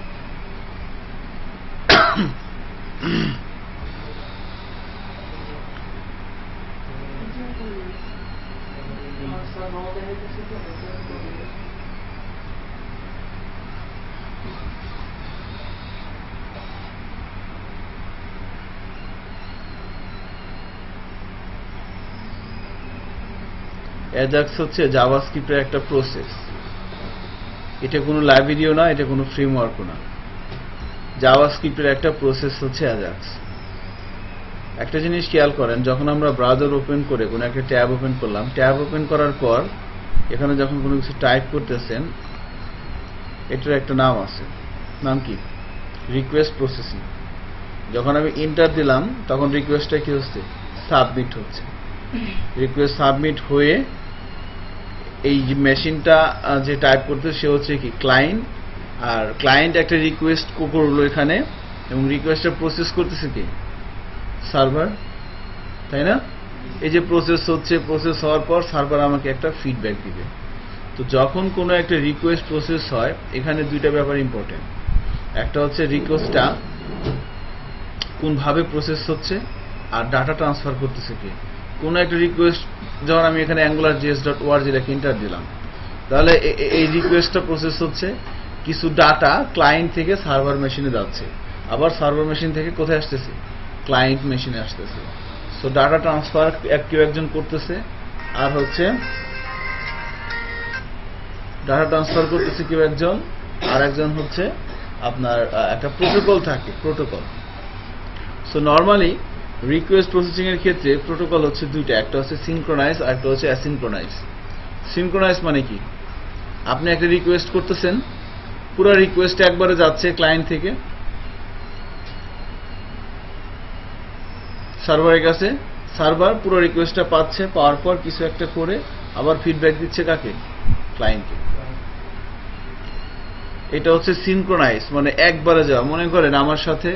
অ্যাজাক্স হচ্ছে জাভাস্ক্রিপ্টের একটা প্রসেস, এটা কোনো লাইব্রেরিও না, এটা কোনো ফ্রেমওয়ার্কও না। জাভাস্ক্রিপ্টের একটা প্রসেস হচ্ছে অ্যাজাক্স। একটা জিনিস খেয়াল করেন, যখন আমরা ব্রাউজার ওপেন করে কোনো একটা ট্যাব ওপেন করলাম, ট্যাব ওপেন করার পর এখানে যখন কোনো কিছু টাইপ করতেছেন, এটার একটা নাম আছে, নাম কি, রিকোয়েস্ট প্রসেসিং। যখন আমি এন্টার দিলাম তখন রিকোয়েস্টটা কি হচ্ছে, সাবমিট হচ্ছে। রিকোয়েস্ট সাবমিট হয়ে এই যে মেশিনটা যে টাইপ করতে সে হচ্ছে কি ক্লায়েন্ট, আর ক্লায়েন্ট একটা রিকোয়েস্ট করলো এখানে, এবং রিকোয়েস্টটা প্রসেস করতেছে কি সার্ভার, তাই না। এই যে প্রসেস হচ্ছে, প্রসেস হওয়ার পর সার্ভার আমাকে একটা ফিডব্যাক দিবে। তো যখন কোনো একটা রিকোয়েস্ট প্রসেস হয়, এখানে দুইটা ব্যাপার ইম্পর্টেন্ট। একটা হচ্ছে রিকোয়েস্টটা কোনভাবে প্রসেস হচ্ছে, আর ডাটা ট্রান্সফার করতেছে কি। কোনো একটা রিকোয়েস্ট যখন আমি এখানে angularjs.org লেখে এন্টার দিলাম, তাহলে এই রিকোয়েস্টটা প্রসেস হচ্ছে, কিছু ডাটা ক্লায়েন্ট থেকে সার্ভার মেশিনে যাচ্ছে, আবার সার্ভার মেশিন থেকে কোথায় আসতেছে, ক্লায়েন্ট মেশিনে আসতেছে। সো ডাটা ট্রান্সফার কেউ একজন করতেছে, আর হচ্ছে ডাটা ট্রান্সফার করতেছে কেউ একজন, আর একজন হচ্ছে আপনার একটা প্রোটোকল থাকে, protocol. So normally request processing এর ক্ষেত্রে প্রোটোকল হচ্ছে দুইটা, একটা হচ্ছে সিনক্রোনাইজ আর একটা হচ্ছে অ্যাসিনক্রোনাইজ। সিনক্রোনাইজ মানে কি, আপনি একটা রিকোয়েস্ট করতেছেন, পুরো রিকোয়েস্ট একবারে যাচ্ছে ক্লায়েন্ট থেকে সার্ভারের কাছে, সার্ভার পুরো রিকোয়েস্টটা পাচ্ছে, পাওয়ার পর কিছু একটা করে আবার ফিডব্যাক দিচ্ছে কাকে, ক্লায়েন্টকে। এটা হচ্ছে সিনক্রোনাইজ মানে একবারে যাওয়া। মনে করেন আমার সাথে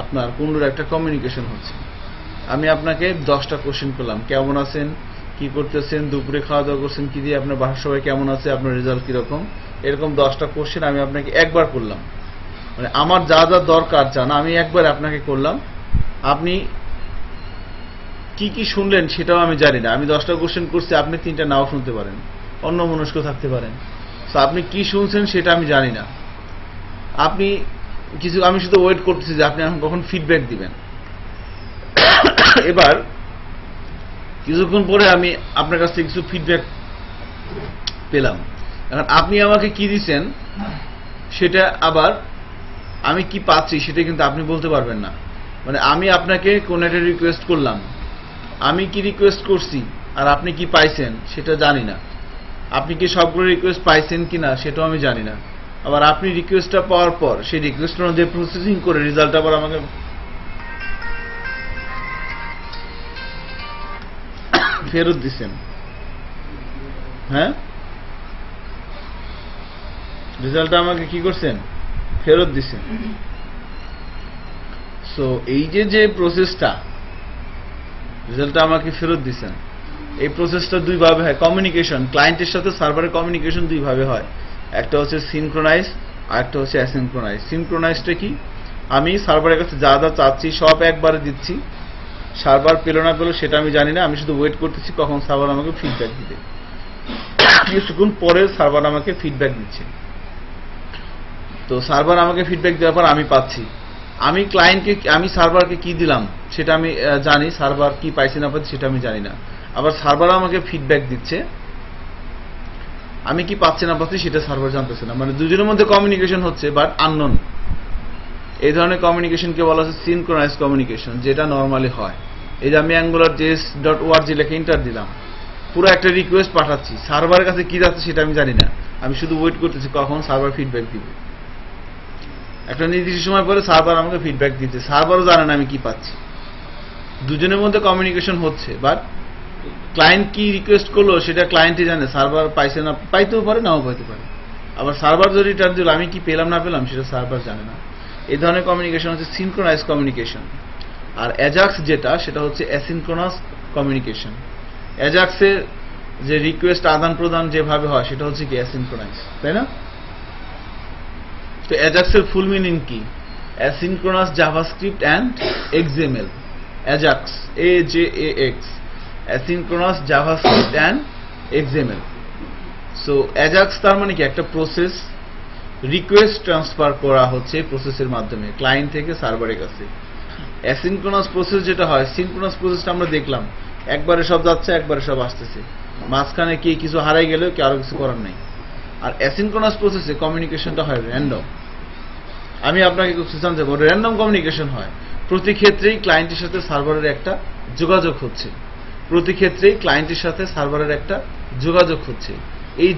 আপনার কোনোর একটা কমিউনিকেশন হচ্ছে, আমি আপনাকে 10টা কোশ্চেন করলাম, কেমন আছেন, কি করতেছেন, দুপুরে খাওয়া দাওয়া করছেন কি দিয়ে, আপনার বাসার সবাই কেমন আছে, আপনার রেজাল্ট কিরকম, এরকম 10টা কোশ্চেন আমি আপনাকে একবার করলাম। মানে আমার যা যা দরকার জানা আমি একবার আপনাকে করলাম, আপনি কি কি শুনলেন সেটাও আমি জানি না। আমি 10টা কোশ্চেন করছি, আপনি 3টা নাও শুনতে পারেন, অন্য মনস্ক থাকতে পারেন। তো আপনি কি শুনছেন সেটা আমি জানি না। আপনি কিছু, আমি শুধু ওয়েট করতেছি যে আপনি এখন কখন ফিডব্যাক দিবেন। এবার কিছুক্ষণ পরে আমি আপনার কাছ থেকে কিছু ফিডব্যাক পেলাম, এখন আপনি আমাকে কি দিচ্ছেন সেটা আবার আমি কি পাচ্ছি সেটা কিন্তু আপনি বলতে পারবেন না। মানে আমি আপনাকে কোন একটা রিকোয়েস্ট করলাম, আমি কি রিকোয়েস্ট করছি আর আপনি কি পাইছেন সেটা জানি না। আপনি কি সবগুলো রিকোয়েস্ট পাইছেন কিনা সেটাও আমি জানি না। আবার আপনি রিকোয়েস্টটা পাওয়ার পর সেই রিকোয়েস্ট অনুযায়ী প্রসেসিং করে রেজাল্ট আবার আমাকে ফেরত দিচ্ছেন। হ্যাঁ, রেজাল্টটা আমাকে কি করছেন, ফেরত দিচ্ছেন। সো এই যে প্রসেসটা, রেজাল্টটা আমাকে ফেরত দিচ্ছেন, এই প্রসেসটা দুই ভাবে হয়। কমিউনিকেশন, ক্লায়েন্টের সাথে সার্ভারের কমিউনিকেশন দুই ভাবে হয়, একটা হচ্ছে সিনক্রোনাইজ আর একটা হচ্ছে অ্যাসিনক্রোনাইজ। সিনক্রোনাইজটা কি, আমি সার্ভারের কাছে যা যা চাচ্ছি সব একবারে দিচ্ছি, সার্ভার পেল না পেল সেটা আমি জানি না, আমি শুধু ওয়েট করতেছি কখন সার্ভার আমাকে ফিডব্যাক দিবে। কিছুক্ষণ পরে সার্ভার আমাকে ফিডব্যাক দিচ্ছে। তো সার্ভার আমাকে ফিডব্যাক দেওয়ার পর আমি পাচ্ছি, আমি ক্লায়েন্টকে, আমি সার্ভারকে কি দিলাম সেটা আমি জানি, সার্ভার কি পাইছে না পাচ্ছে সেটা আমি জানি না। আবার সার্ভার আমাকে ফিডব্যাক দিচ্ছে, আমি কি পাচ্ছি না পাচ্ছি সেটা সার্ভার জানতেছে না। মানে দুজনের মধ্যে কমিউনিকেশন হচ্ছে বাট আননোন। এই ধরনের কমিউনিকেশনকে বলা হচ্ছে সিনক্রোনাইজ কমিউনিকেশন, যেটা নর্মালি হয়। এই যে আমি angularjs.org লিখে এন্টার দিলাম, পুরো একটা রিকোয়েস্ট পাঠাচ্ছি, সার্ভারের কাছে কি যাচ্ছে সেটা আমি জানি না, আমি শুধু ওয়েট করতেছি কখন সার্ভার ফিডব্যাক দিবে। একটা নির্দিষ্ট সময় পরে সার্ভার আমাকে ফিডব্যাক দিচ্ছে, সার্ভারও জানে না আমি কি পাচ্ছি। দুজনের মধ্যে কমিউনিকেশন হচ্ছে বাট ক্লায়েন্ট কি রিকোয়েস্ট করলো সেটা ক্লায়েন্টই জানে, সার্ভার পাইছে না, পাইতেও পারে নাও পাইতে পারে। আবার সার্ভার যদি রিটার্ন দিল আমি কি পেলাম না পেলাম সেটা সার্ভার জানে না। এই ধরনের কমিউনিকেশন হচ্ছে সিনক্রোনাইজ কমিউনিকেশন। আর অ্যাজাক্স যেটা, সেটা হচ্ছে অ্যাসিনক্রোনাস কমিউনিকেশন। অ্যাজাক্সের যে রিকোয়েস্ট আদান প্রদান যেভাবে হয় সেটা হচ্ছে কি অ্যাসিনক্রোনাইজ, তাই না? তো অ্যাজাক্সের ফুল মিনিং কি, asynchronous JavaScript and XML. Ajax, AJAX, asynchronous JavaScript and XML. So Ajax তার মানে কি, একটা প্রসেস রিকোয়েস্ট ট্রান্সফার করা হচ্ছে প্রসেসের মাধ্যমে ক্লায়েন্ট থেকে সার্ভারের কাছে। অ্যাসিনক্রোনাস প্রসেস যেটা হয়, সিনক্রোনাস প্রসেসটা আমরা দেখলাম একবারে সব যাচ্ছে একবারে সব আসতেছে, মাঝখানে কি কিছু হারাই গেলেও কি আরো কিছু করার নেই। আর অ্যাসিনক্রোনাস প্রসেসে কমিউনিকেশনটা হয় র্যান্ডম। আমি আপনাকে জানতে পারবো র্যান্ডম কমিউনিকেশন হয়, প্রতি ক্ষেত্রেই ক্লায়েন্টের সাথে সার্ভারের একটা যোগাযোগ হচ্ছে, প্রতি ক্ষেত্রেই ক্লায়েন্টের সাথে সার্ভারের একটা যোগাযোগ হচ্ছে। এই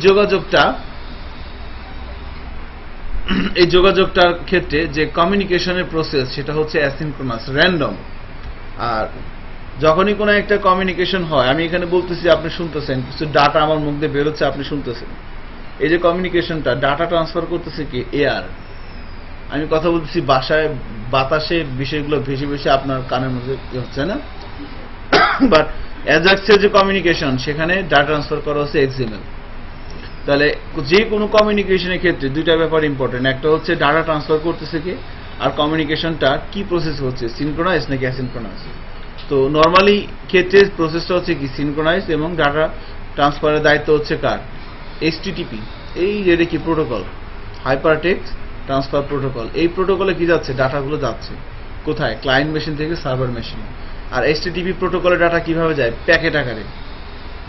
যোগাযোগটার ক্ষেত্রে যে কমিউনিকেশনের প্রসেস সেটা হচ্ছে অ্যাসিনক্রোনাস, র্যান্ডম। আর যখনই কোনো একটা কমিউনিকেশন হয়, আমি এখানে বলতেছি আপনি শুনতেছেন, কিছু ডাটা আমার মুখ দিয়ে বেরোচ্ছে আপনি শুনতেছেন, এই যে কমিউনিকেশনটা, ডাটা ট্রান্সফার করতেছে কি এয়ার। আমি কথা বলতেছি বাতাসে বিষয়গুলো ভেসে ভেসে আপনার কানের মধ্যে হচ্ছে না, বাট অ্যাজাক্সের যে কমিউনিকেশন সেখানে ডাটা ট্রান্সফার করা হচ্ছে এক্সএমএল। তাহলে যে কোনো কমিউনিকেশনের ক্ষেত্রে দুইটা ব্যাপার ইম্পর্টেন্ট, একটা হচ্ছে ডাটা ট্রান্সফার করতেছে কি, আর কমিউনিকেশনটা কি প্রসেস হচ্ছে, সিনক্রোনাইজ নাকি অ্যাসিনক্রোনাইজ। তো নর্মালি ক্ষেত্রে প্রসেসটা হচ্ছে কি সিনক্রোনাইজ, এবং ডাটা ট্রান্সফারের দায়িত্ব হচ্ছে কার, HTTP। এই যেটা কি প্রোটোকল, হাইপারটেক্সট ট্রান্সফার প্রোটোকল। এই প্রোটোকলে কি যাচ্ছে, ডাটাগুলো যাচ্ছে কোথায়, ক্লায়েন্ট মেশিন থেকে সার্ভার মেশিন। আর HTTP প্রোটোকলে ডাটা কিভাবে যায়, প্যাকেট আকারে।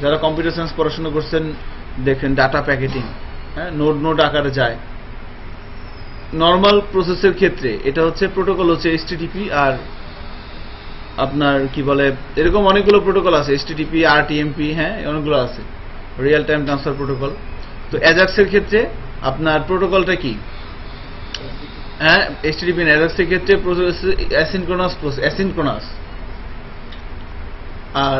যারা কম্পিউটার সায়েন্স পড়াশোনা করছেন দেখেন ডাটা প্যাকেটিং, হ্যাঁ, নোড আকারে যায়। নর্মাল প্রসেসের ক্ষেত্রে এটা হচ্ছে প্রোটোকল হচ্ছে HTTP, আর আপনার কি বলে এরকম অনেকগুলো প্রোটোকল আছে, HTTP, RTMP, হ্যাঁ অনেকগুলো আছে, রিয়েল টাইম ট্রান্সফার প্রোটোকল। তো অ্যাজাক্সের ক্ষেত্রে আপনার প্রোটোকলটা কি? হ্যাঁ, HTTP এর অ্যাজাক্সের ক্ষেত্রে অ্যাসিনক্রোনাস, আর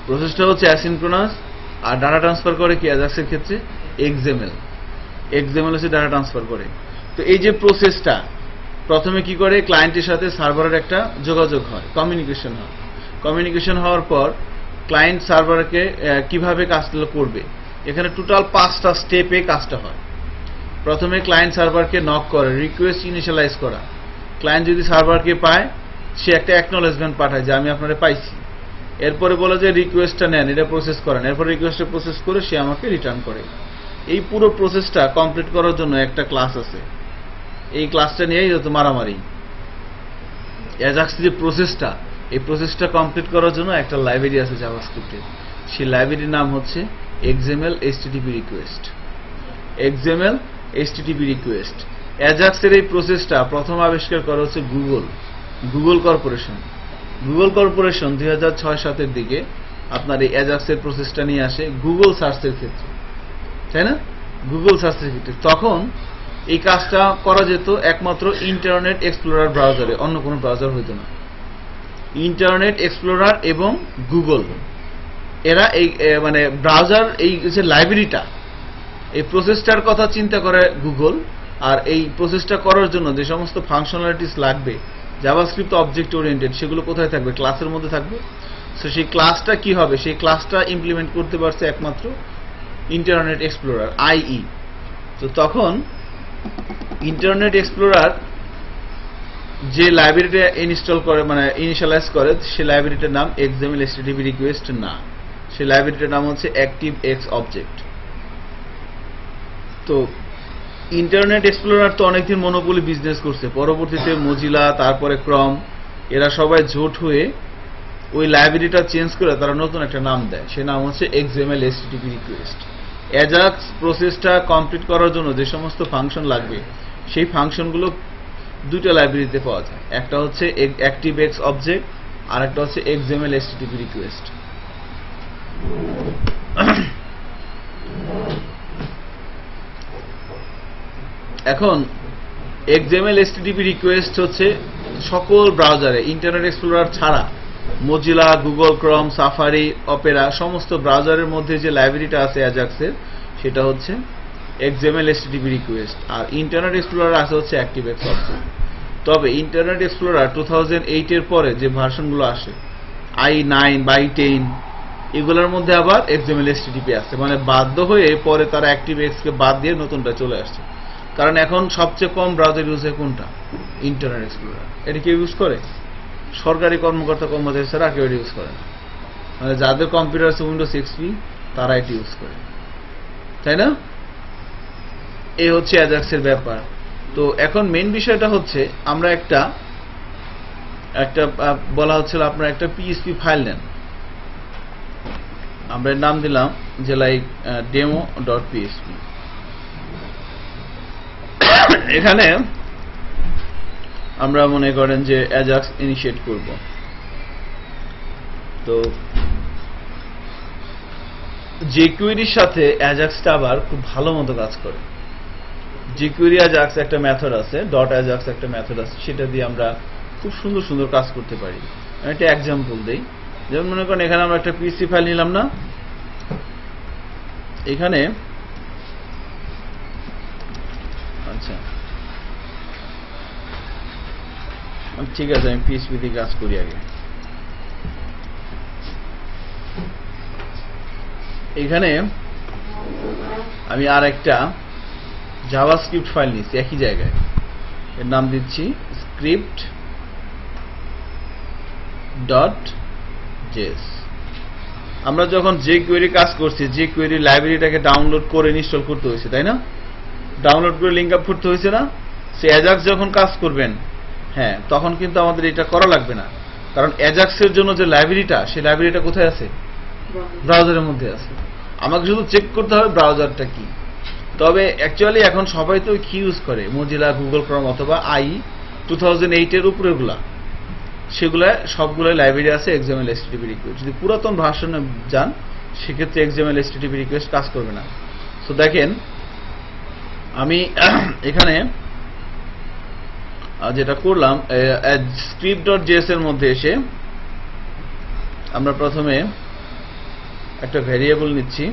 প্রসেসটা হচ্ছে অ্যাসিনক্রোনাস, আর ডাটা ট্রান্সফার করে কি অ্যাজাক্সের ক্ষেত্রে? XML হচ্ছে ডাটা ট্রান্সফার করে। তো এই যে প্রসেসটা প্রথমে কি করে, ক্লায়েন্টের সাথে সার্ভারের একটা যোগাযোগ হয়, কমিউনিকেশন হয়। কমিউনিকেশন হওয়ার পর ক্লায়েন্ট সার্ভারকে কিভাবে কাজটা করবে, এখানে টোটাল 5টা স্টেপে কাজটা হয়। প্রথমে ক্লায়েন্ট সার্ভারকে নক করে, রিকোয়েস্ট ইনিশিয়ালাইজ করা। ক্লায়েন্ট যদি সার্ভারকে পায়, সে একটা অ্যাকনোলেজমেন্ট পাঠায় যে আমি আপনারে পাইছি। এরপরে বলে যে রিকোয়েস্টটা নেন, এটা প্রসেস করেন। এরপর রিকোয়েস্টটা প্রসেস করে সে আমাকে রিটার্ন করে। এই পুরো প্রসেসটা কমপ্লিট করার জন্য একটা ক্লাস আছে, এই ক্লাসটা নিয়েই যত মারামারি। অ্যাজাক্স যে প্রসেসটা, এই প্রসেসটা কমপ্লিট করার জন্য একটা লাইব্রেরি আছে জাভাস্ক্রিপ্টের, সেই লাইব্রেরির নাম হচ্ছে XML HTTP request. XML HTTP request অ্যাজাক্সের এই প্রসেসটা প্রথম আবিষ্কার করা হচ্ছে গুগল কর্পোরেশন। গুগল কর্পোরেশন 2006-07 দিকে আপনার এই অ্যাজাক্সের প্রসেসটা নিয়ে আসে গুগল সার্চের ক্ষেত্রে, তাই না? গুগল সার্চের ক্ষেত্রে তখন এই কাজটা করা যেত একমাত্র ইন্টারনেট এক্সপ্লোরার ব্রাউজারে, অন্য কোনো ব্রাউজার হইতো না। ইন্টারনেট এক্সপ্লোরার এবং গুগল, এরা এই মানে ব্রাউজার, এই যে লাইব্রেরিটা, এই প্রসেসটার কথা চিন্তা করে গুগল। আর এই প্রসেসটা করার জন্য যে সমস্ত ফাংশনালিটিস লাগবে জাভাস্ক্রিপ্ট অবজেক্ট ওরিয়েন্টেড, সেগুলো কোথায় থাকবে? ক্লাসের মধ্যে থাকবে। সো সেই ক্লাসটা কি হবে? সেই ক্লাসটা ইমপ্লিমেন্ট করতে পারছে একমাত্র ইন্টারনেট এক্সপ্লোরার, IE। তো তখন ইন্টারনেট এক্সপ্লোরার যে লাইব্রেরিটা ইনস্টল করে, মানে ইনিশিয়ালাইজ করে, সেই লাইব্রেরিটার নাম XML HTTP রিকোয়েস্ট না, সেই লাইব্রেরিটার নাম হচ্ছে ActiveX অবজেক্ট। তো ইন্টারনেট এক্সপ্লোরার তো অনেকদিন মনোপলি বিজনেস করছে, পরবর্তীতে মজিলা, তারপরে ক্রম, এরা সবাই জোট হয়ে ওই লাইব্রেরিটা চেঞ্জ করে তারা নতুন একটা নাম দেয়, সে নাম হচ্ছে XML HTTP রিকোয়েস্ট। অ্যাজাক্স প্রসেসটা কমপ্লিট করার জন্য যে সমস্ত ফাংশন লাগবে, সেই ফাংশনগুলো দুইটা লাইব্রেরিতে পাওয়া যায়, একটা হচ্ছে ActiveX অবজেক্ট, আর একটা হচ্ছে XML HTTP রিকোয়েস্ট। এখন XML HTTP রিকোয়েস্ট হচ্ছে সকল ব্রাউজারে, ইন্টারনেট এক্সপ্লোরার ছাড়া, মজিলা, গুগল ক্রম, সাফারি, অপেরা, সমস্ত ব্রাউজারের মধ্যে যে লাইব্রেরিটা আছে অ্যাজাক্সের, সেটা হচ্ছে XML HTTP রিকোয়েস্ট। আর ইন্টারনেট এক্সপ্লোরার আছে হচ্ছে ActiveX অবজেক্ট। তবে ইন্টারনেট এক্সপ্লোরার 2008 এর পরে যে ভার্সনগুলো আসে, i9 বা i10, এগুলোর মধ্যে আবার XML HTTP আছে, মানে বাধ্য হয়ে পরে তারা ActiveX কে বাদ দিয়ে নতুনটা চলে আসছে। কারণ এখন সবচেয়ে কম ব্রাউজার ইউজ হয় কোনটা? Internet explorer. এটা কেউ ইউজ করে? সরকারি কর্মকর্তা কর্মচারী ছাড়া কেউ এটা ইউজ করে না, মানে যাদের কম্পিউটার আছে উইন্ডোজ XP তারা এটা ইউজ করে, তাই না? এই হচ্ছে অ্যাজাক্সের ব্যাপার। তো এখন মেইন বিষয়টা হচ্ছে আমরা একটা বলা হচ্ছিল আপনারা একটা PHP ফাইল নেন, আমরা এর নাম দিলাম যে লাইক demo.php। এখানে আমরা মনে করেন যে অ্যাজাক্স ইনিশিয়েট করব। তো jQueryর সাথে অ্যাজাক্সটা আবার খুব ভালো মতো কাজ করে। jQuery অ্যাজাক্স একটা মেথড আছে, .ajax একটা মেথড আছে, সেটা দিয়ে আমরা খুব সুন্দর সুন্দর কাজ করতে পারি। আমি একটা এক্সাম্পল দেই, যেমন মনে করেন এখানে আমরা একটা PHP ফাইল নিলাম না, এখানে আচ্ছা ঠিক আছে, আমি PHP দিয়ে কাজ করি আগে। এখানে আমি আর একটা জাভাস্ক্রিপ্ট ফাইল নিচ্ছি একই জায়গায়, এর নাম দিচ্ছি script.js। আমরা যখন jQuery কাজ করছি, jQuery লাইব্রেরিটাকে ডাউনলোড করে ইনস্টল করতে হয়েছে, তাই না? ডাউনলোড করে লিঙ্ক আপ করতে হয়েছে না? সে অ্যাজাক্স যখন কাজ করবেন, হ্যাঁ, তখন কিন্তু আমাদের এটা করা লাগবে না, কারণ অ্যাজাক্সের জন্য যে লাইব্রেরিটা, সেই লাইব্রেরিটা কোথায় আছে? ব্রাউজারের মধ্যে আছে। আমাকে শুধু চেক করতে হবে ব্রাউজারটা কি। তবে অ্যাকচুয়ালি এখন সবাই তো কি ইউজ করে? মজিলা, গুগল ক্রম অথবা IE। 2008 এর উপরেগুলা, সেগুলা সবগুলো লাইব্রেরি আছে XML HTTP রিকোয়েস্ট। যদি পুরাতন ভার্সনে যান সেক্ষেত্রে XML HTTP রিকোয়েস্ট কাজ করবে না। সো দেখেন আমি এখানে যেটা করলাম, script.js এর মধ্যে এসে আমরা প্রথমে একটা ভেরিয়েবল নিচ্ছি,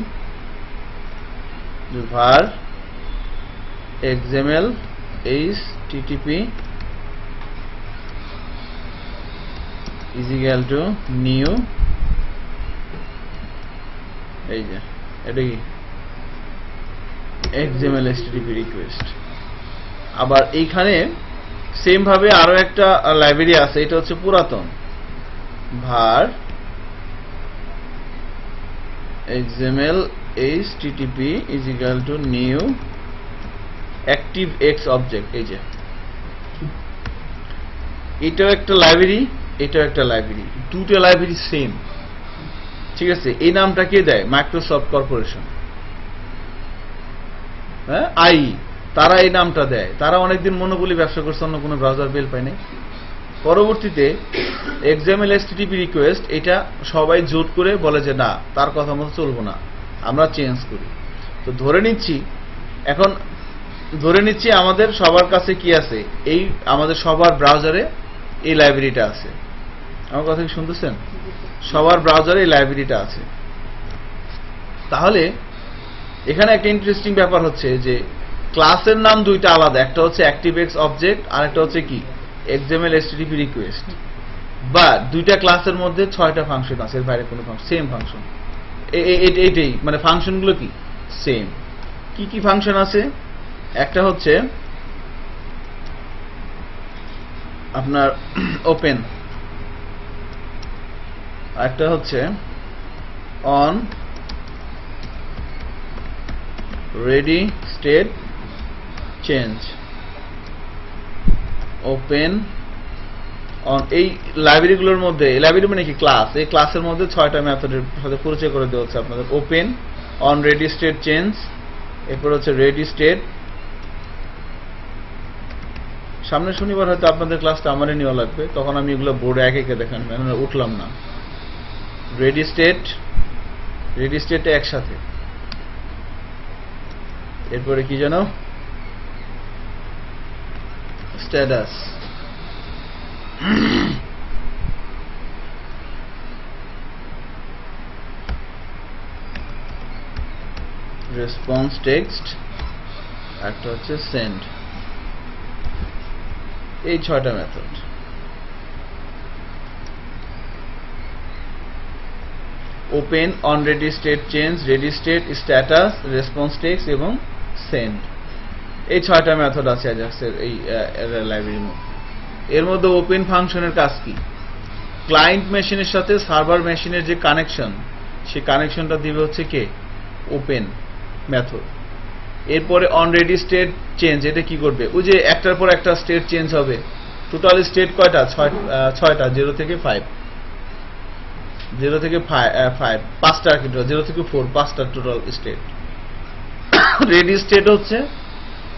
var XML HTTP is equal to new, এই যে এটা কি XML HTTP রিকোয়েস্ট। আবার এইখানে সেম ভাবে আরো একটা লাইব্রেরি আছে, এটা হচ্ছে পুরাতন, var XML HTTP is equal to new ActiveX object। এই যে এটাও একটা লাইব্রেরি, এটাও একটা লাইব্রেরি, দুটো লাইব্রেরি সেম, ঠিক আছে। এই নামটা কে দেয়? মাইক্রোসফট কর্পোরেশন, হ্যাঁ, তারা এই নামটা দেয়। তারা অনেকদিন মনোপলি ব্যবসা করছে, অন্য কোনো ব্রাউজার বেল পায়নি। পরবর্তীতে XML HTTP রিকোয়েস্ট এটা সবাই জোট করে বলে যে না, তার কথা মতো চলবো না, আমরা চেঞ্জ করি। তো ধরে নিচ্ছি আমাদের সবার কাছে কি আছে, এই আমাদের সবার ব্রাউজারে এই লাইব্রেরিটা আছে। আমার কথা কি শুনতেছেন? সবার ব্রাউজারে এই লাইব্রেরিটা আছে। তাহলে এখানে একটা ইন্টারেস্টিং ব্যাপার হচ্ছে যে ক্লাসের নাম দুইটা আলাদা, একটা হচ্ছে ActiveX অবজেক্ট আর একটা হচ্ছে কি XML HTTP রিকোয়েস্ট। বা দুইটা ক্লাসের মধ্যে 6টা ফাংশন আছে, এর বাইরে কোনো ফাংশন, সেম ফাংশন, এইটাই মানে ফাংশনগুলো কি সেম। কি কি ফাংশন আছে? একটা হচ্ছে আপনার ওপেন, একটা হচ্ছে on ready state change, open on. এই লাইব্রেরিগুলোর মধ্যে, এই লাইব্রেরি মানে কি ক্লাস, এই ক্লাসের মধ্যে 6টা মেথডের সাথে পরিচয় করে দেওয়া হচ্ছে আপনাদের। Open, on ready state change, এরপর হচ্ছে রেডি স্টেট। সামনে শনিবার হয়তো আপনাদের ক্লাসটা আমারই নেওয়া লাগবে, তখন আমি এগুলো বোর্ডে একে একে দেখান, মানে উঠলাম না। রেডি স্টেটে একসাথে। এরপরে কি জানো, স্ট্যাটাস, রেসপন্স টেক্সট, একটা হচ্ছে সেন্ড। এই 6টা method. Open, on ready state change, ready state, status, response text এবং সেন্ড, এই 6টা মেথড আছে অ্যাজাক্সের এই লাইব্রেরির মধ্যে। এর মধ্যে ওপেন ফাংশনের কাজ কি? ক্লায়েন্ট মেশিনের সাথে সার্ভার মেশিনের যে কানেকশন, সেই কানেকশনটা দিবে হচ্ছে কে? Open method. এরপরে অন রেডি স্টেট চেঞ্জ, এটা কি করবে? ওই যে একটার পর একটা স্টেট চেঞ্জ হবে। টোটাল স্টেট কয়টা? 6টা, 0 থেকে 5, 0 থেকে 5, 5টা, 0 থেকে 4, 5টা টোটাল স্টেট। রেডি স্টেট হচ্ছে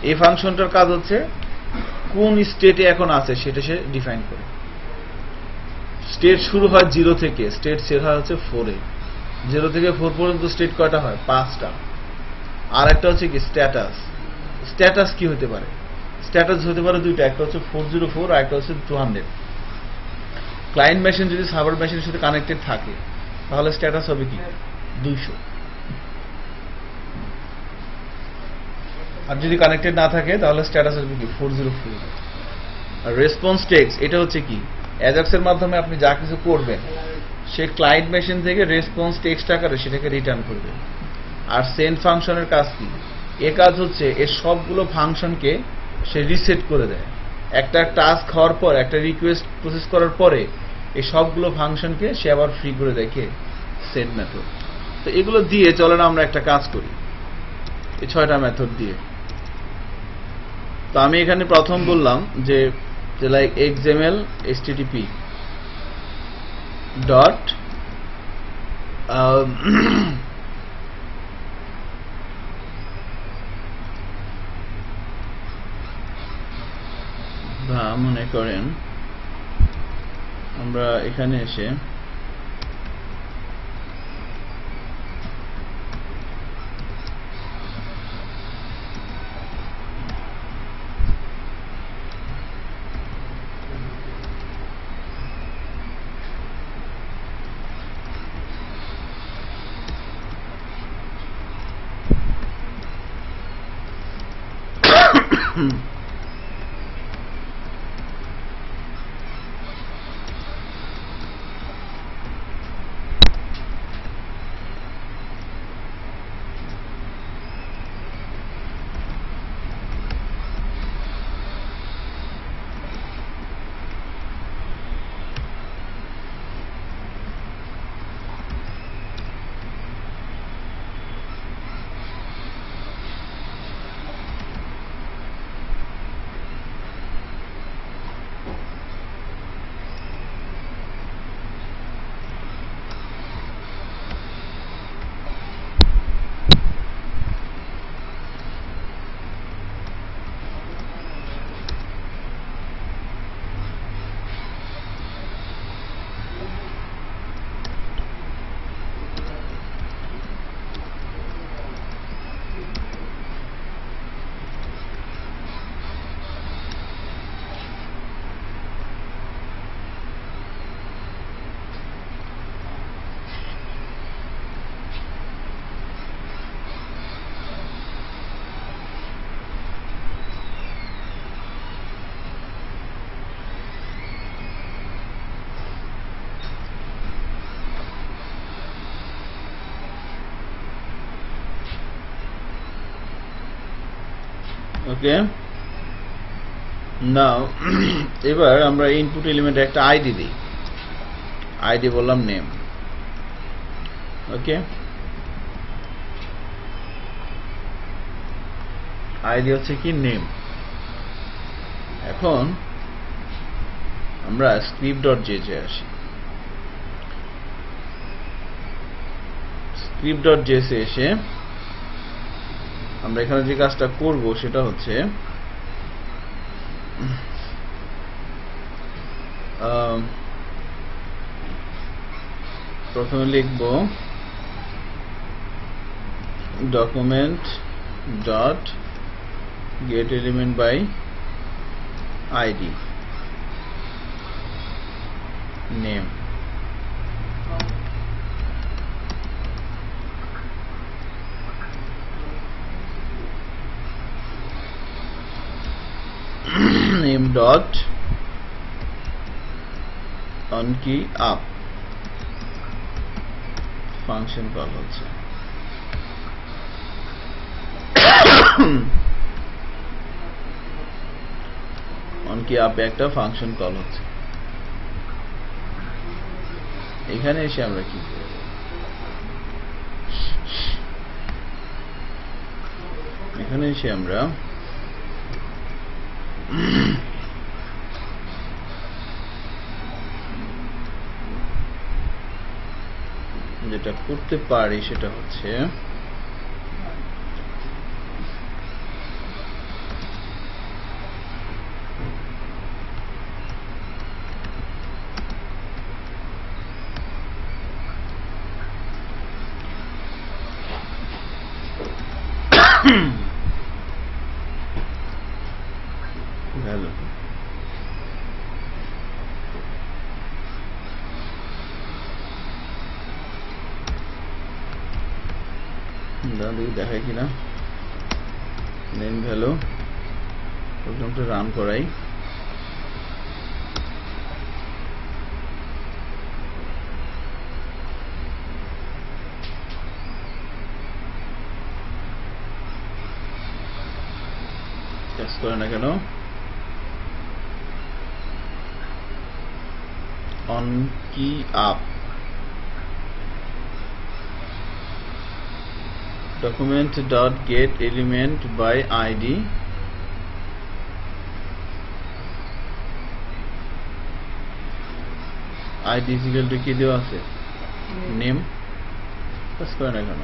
এই ফাংশনটার কাজ হচ্ছে কোন স্টেটে এখন আছে সেটা সে ডিফাইন করে। স্টেট শুরু হয় 0 থেকে, স্টেট শেষ হয় হচ্ছে 4 এ। 0 থেকে 4 পর্যন্ত স্টেট কয়টা হয়? 5টা। আর একটা হচ্ছে কি স্ট্যাটাস। স্ট্যাটাস কি হতে পারে? স্ট্যাটাস হতে পারে দুইটা, একটা হচ্ছে 404 আর একটা হচ্ছে 200। ক্লায়েন্ট মেশিন যদি সার্ভার মেশিনের সাথে কানেক্টেড থাকে তাহলে স্ট্যাটাস হবে কি 200, আর যদি কানেক্টেড না থাকে তাহলে স্ট্যাটাস হবে কি 404। আর রেসপন্স টেক্সট এটা হচ্ছে কি অ্যাজাক্স এর মাধ্যমে আপনি যা কিছু করবেন সে ক্লায়েন্ট মেশিন থেকে রেসপন্স টেক্সট আকারে সেটাকে রিটার্ন করবে। আর সেন্ড ফাংশনের কাজ কি? এর কাজ হচ্ছে এর সবগুলো ফাংশনকে সে রিসেট করে দেয়। একটা টাস্ক হওয়ার পর, একটা রিকোয়েস্ট প্রসেস করার পরে এই সবগুলো ফাংশনকে সে আবার ফ্রি করে দেয় কে? Send method. তো এগুলো দিয়ে চলেন আমরা একটা কাজ করি এই 6টা মেথড দিয়ে। তো আমি এখানে প্রথম বললাম যে like XML HTTP dot var মনে করেন আমরা এখানে এসে ওকে নাও এবার আমরা ইনপুট এলিমেন্টে একটা আইডি দিই আইডি বললাম নেম ওকে আইডি হচ্ছে কি নেম এখন আমরা script.js আসি script.js এসে আমরা এখানে যে কাজটা করব সেটা হচ্ছে প্রথমে লিখব document dot get element by id name name dot on key up function call হচ্ছে on key up একটা ফাংশন কল হচ্ছে এখানে এসে আমরা কি করব এখানে এসে আমরা যেটা করতে পারি সেটা হচ্ছে ভালো দেখি দেখায় কিনা নেম ভ্যালু প্রোগ্রামটা রান করাই কাজ করে না কেন on key up document dot get element by id id is equal to কি দেওয়া আছে নেম কাজ করে না কেন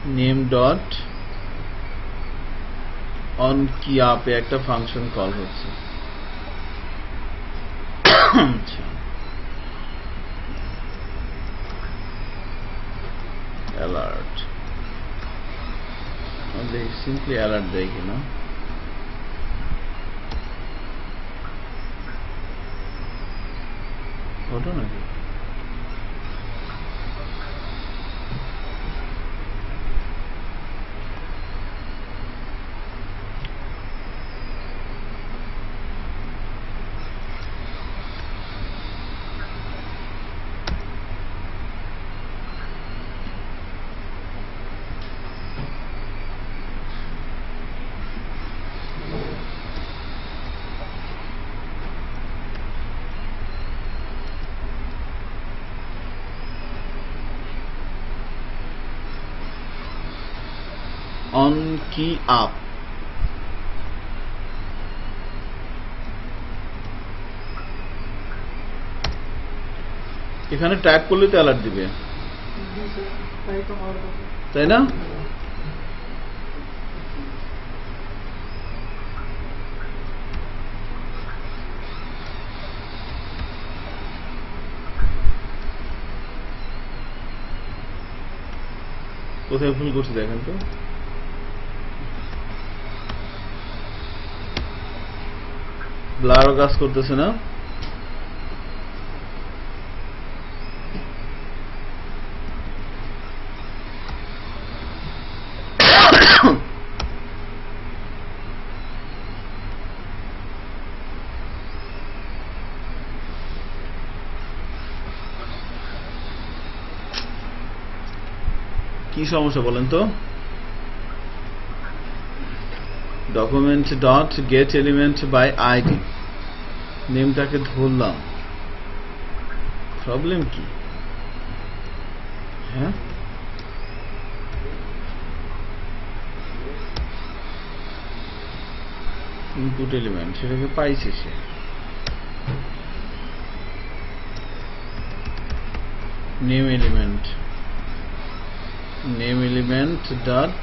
নেম ডট অন কি আপে একটা ফাংশন কল হচ্ছে। আচ্ছা, অ্যালার্ট দেখি সিম্পলি অ্যালার্ট দেয় কিনা। ওটা নাকি অন কি আপ। এখানে ট্যাগ করলে তো অ্যালার্ট দিবে, তাই তো হওয়ার কথা। তাই না? কোথায় ভুল করছি দেখেন তো। ব্লারও কাজ করতেছে না। কি সমস্যা বলেন তো? Document dot get element by ID, নেমটাকে ধরলাম, প্রবলেম কি? হ্যাঁ, ইনপুট এলিমেন্ট সেটাকে পাইছে সে। Name element dot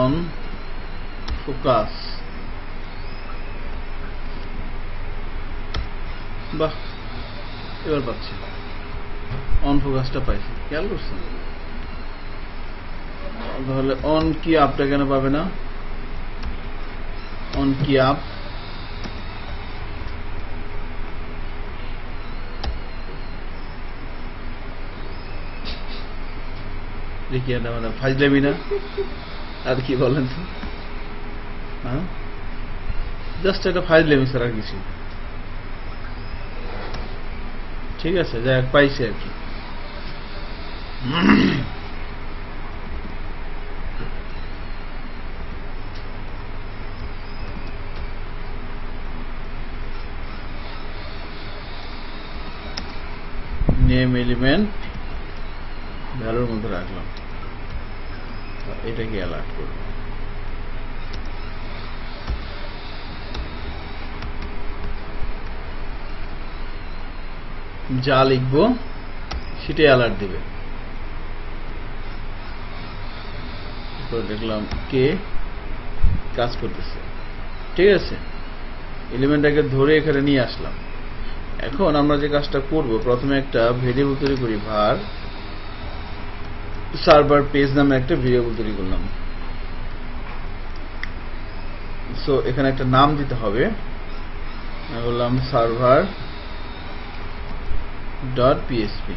on focus, বাহ এবার পাচ্ছি, অন ফোকাসটা পাইছি, খেয়াল করছেন? তাহলে অন কি আপটা কেন পাবে না? অন কি আপ দেখি, এটা মানে ফাজলামি না? আর কি বলেন তো? হ্যাঁ, জাস্ট এটা ফাজলামি ছাড়া কিছু। ঠিক আছে, যাই হোক পাইছে আর কি। নেম এলিমেন্ট ভ্যালুর মধ্যে রাখলাম, এটাকে অ্যালার্ট করব। যা লিখবো সেটাই অ্যালার্ট দিবে। দেখলাম কে কাজ করতেছে। ঠিক আছে, এলিমেন্টটাকে ধরে এখানে নিয়ে আসলাম। এখন আমরা যে কাজটা করব, প্রথমে একটা ভেরিয়েবল তৈরি করি, var সার্ভার পেজ নামে একটা ভেরিয়েবল তৈরি করলাম। সো এখানে একটা নাম দিতে হবে, আমি বললাম সার্ভার ডট পিএসপি।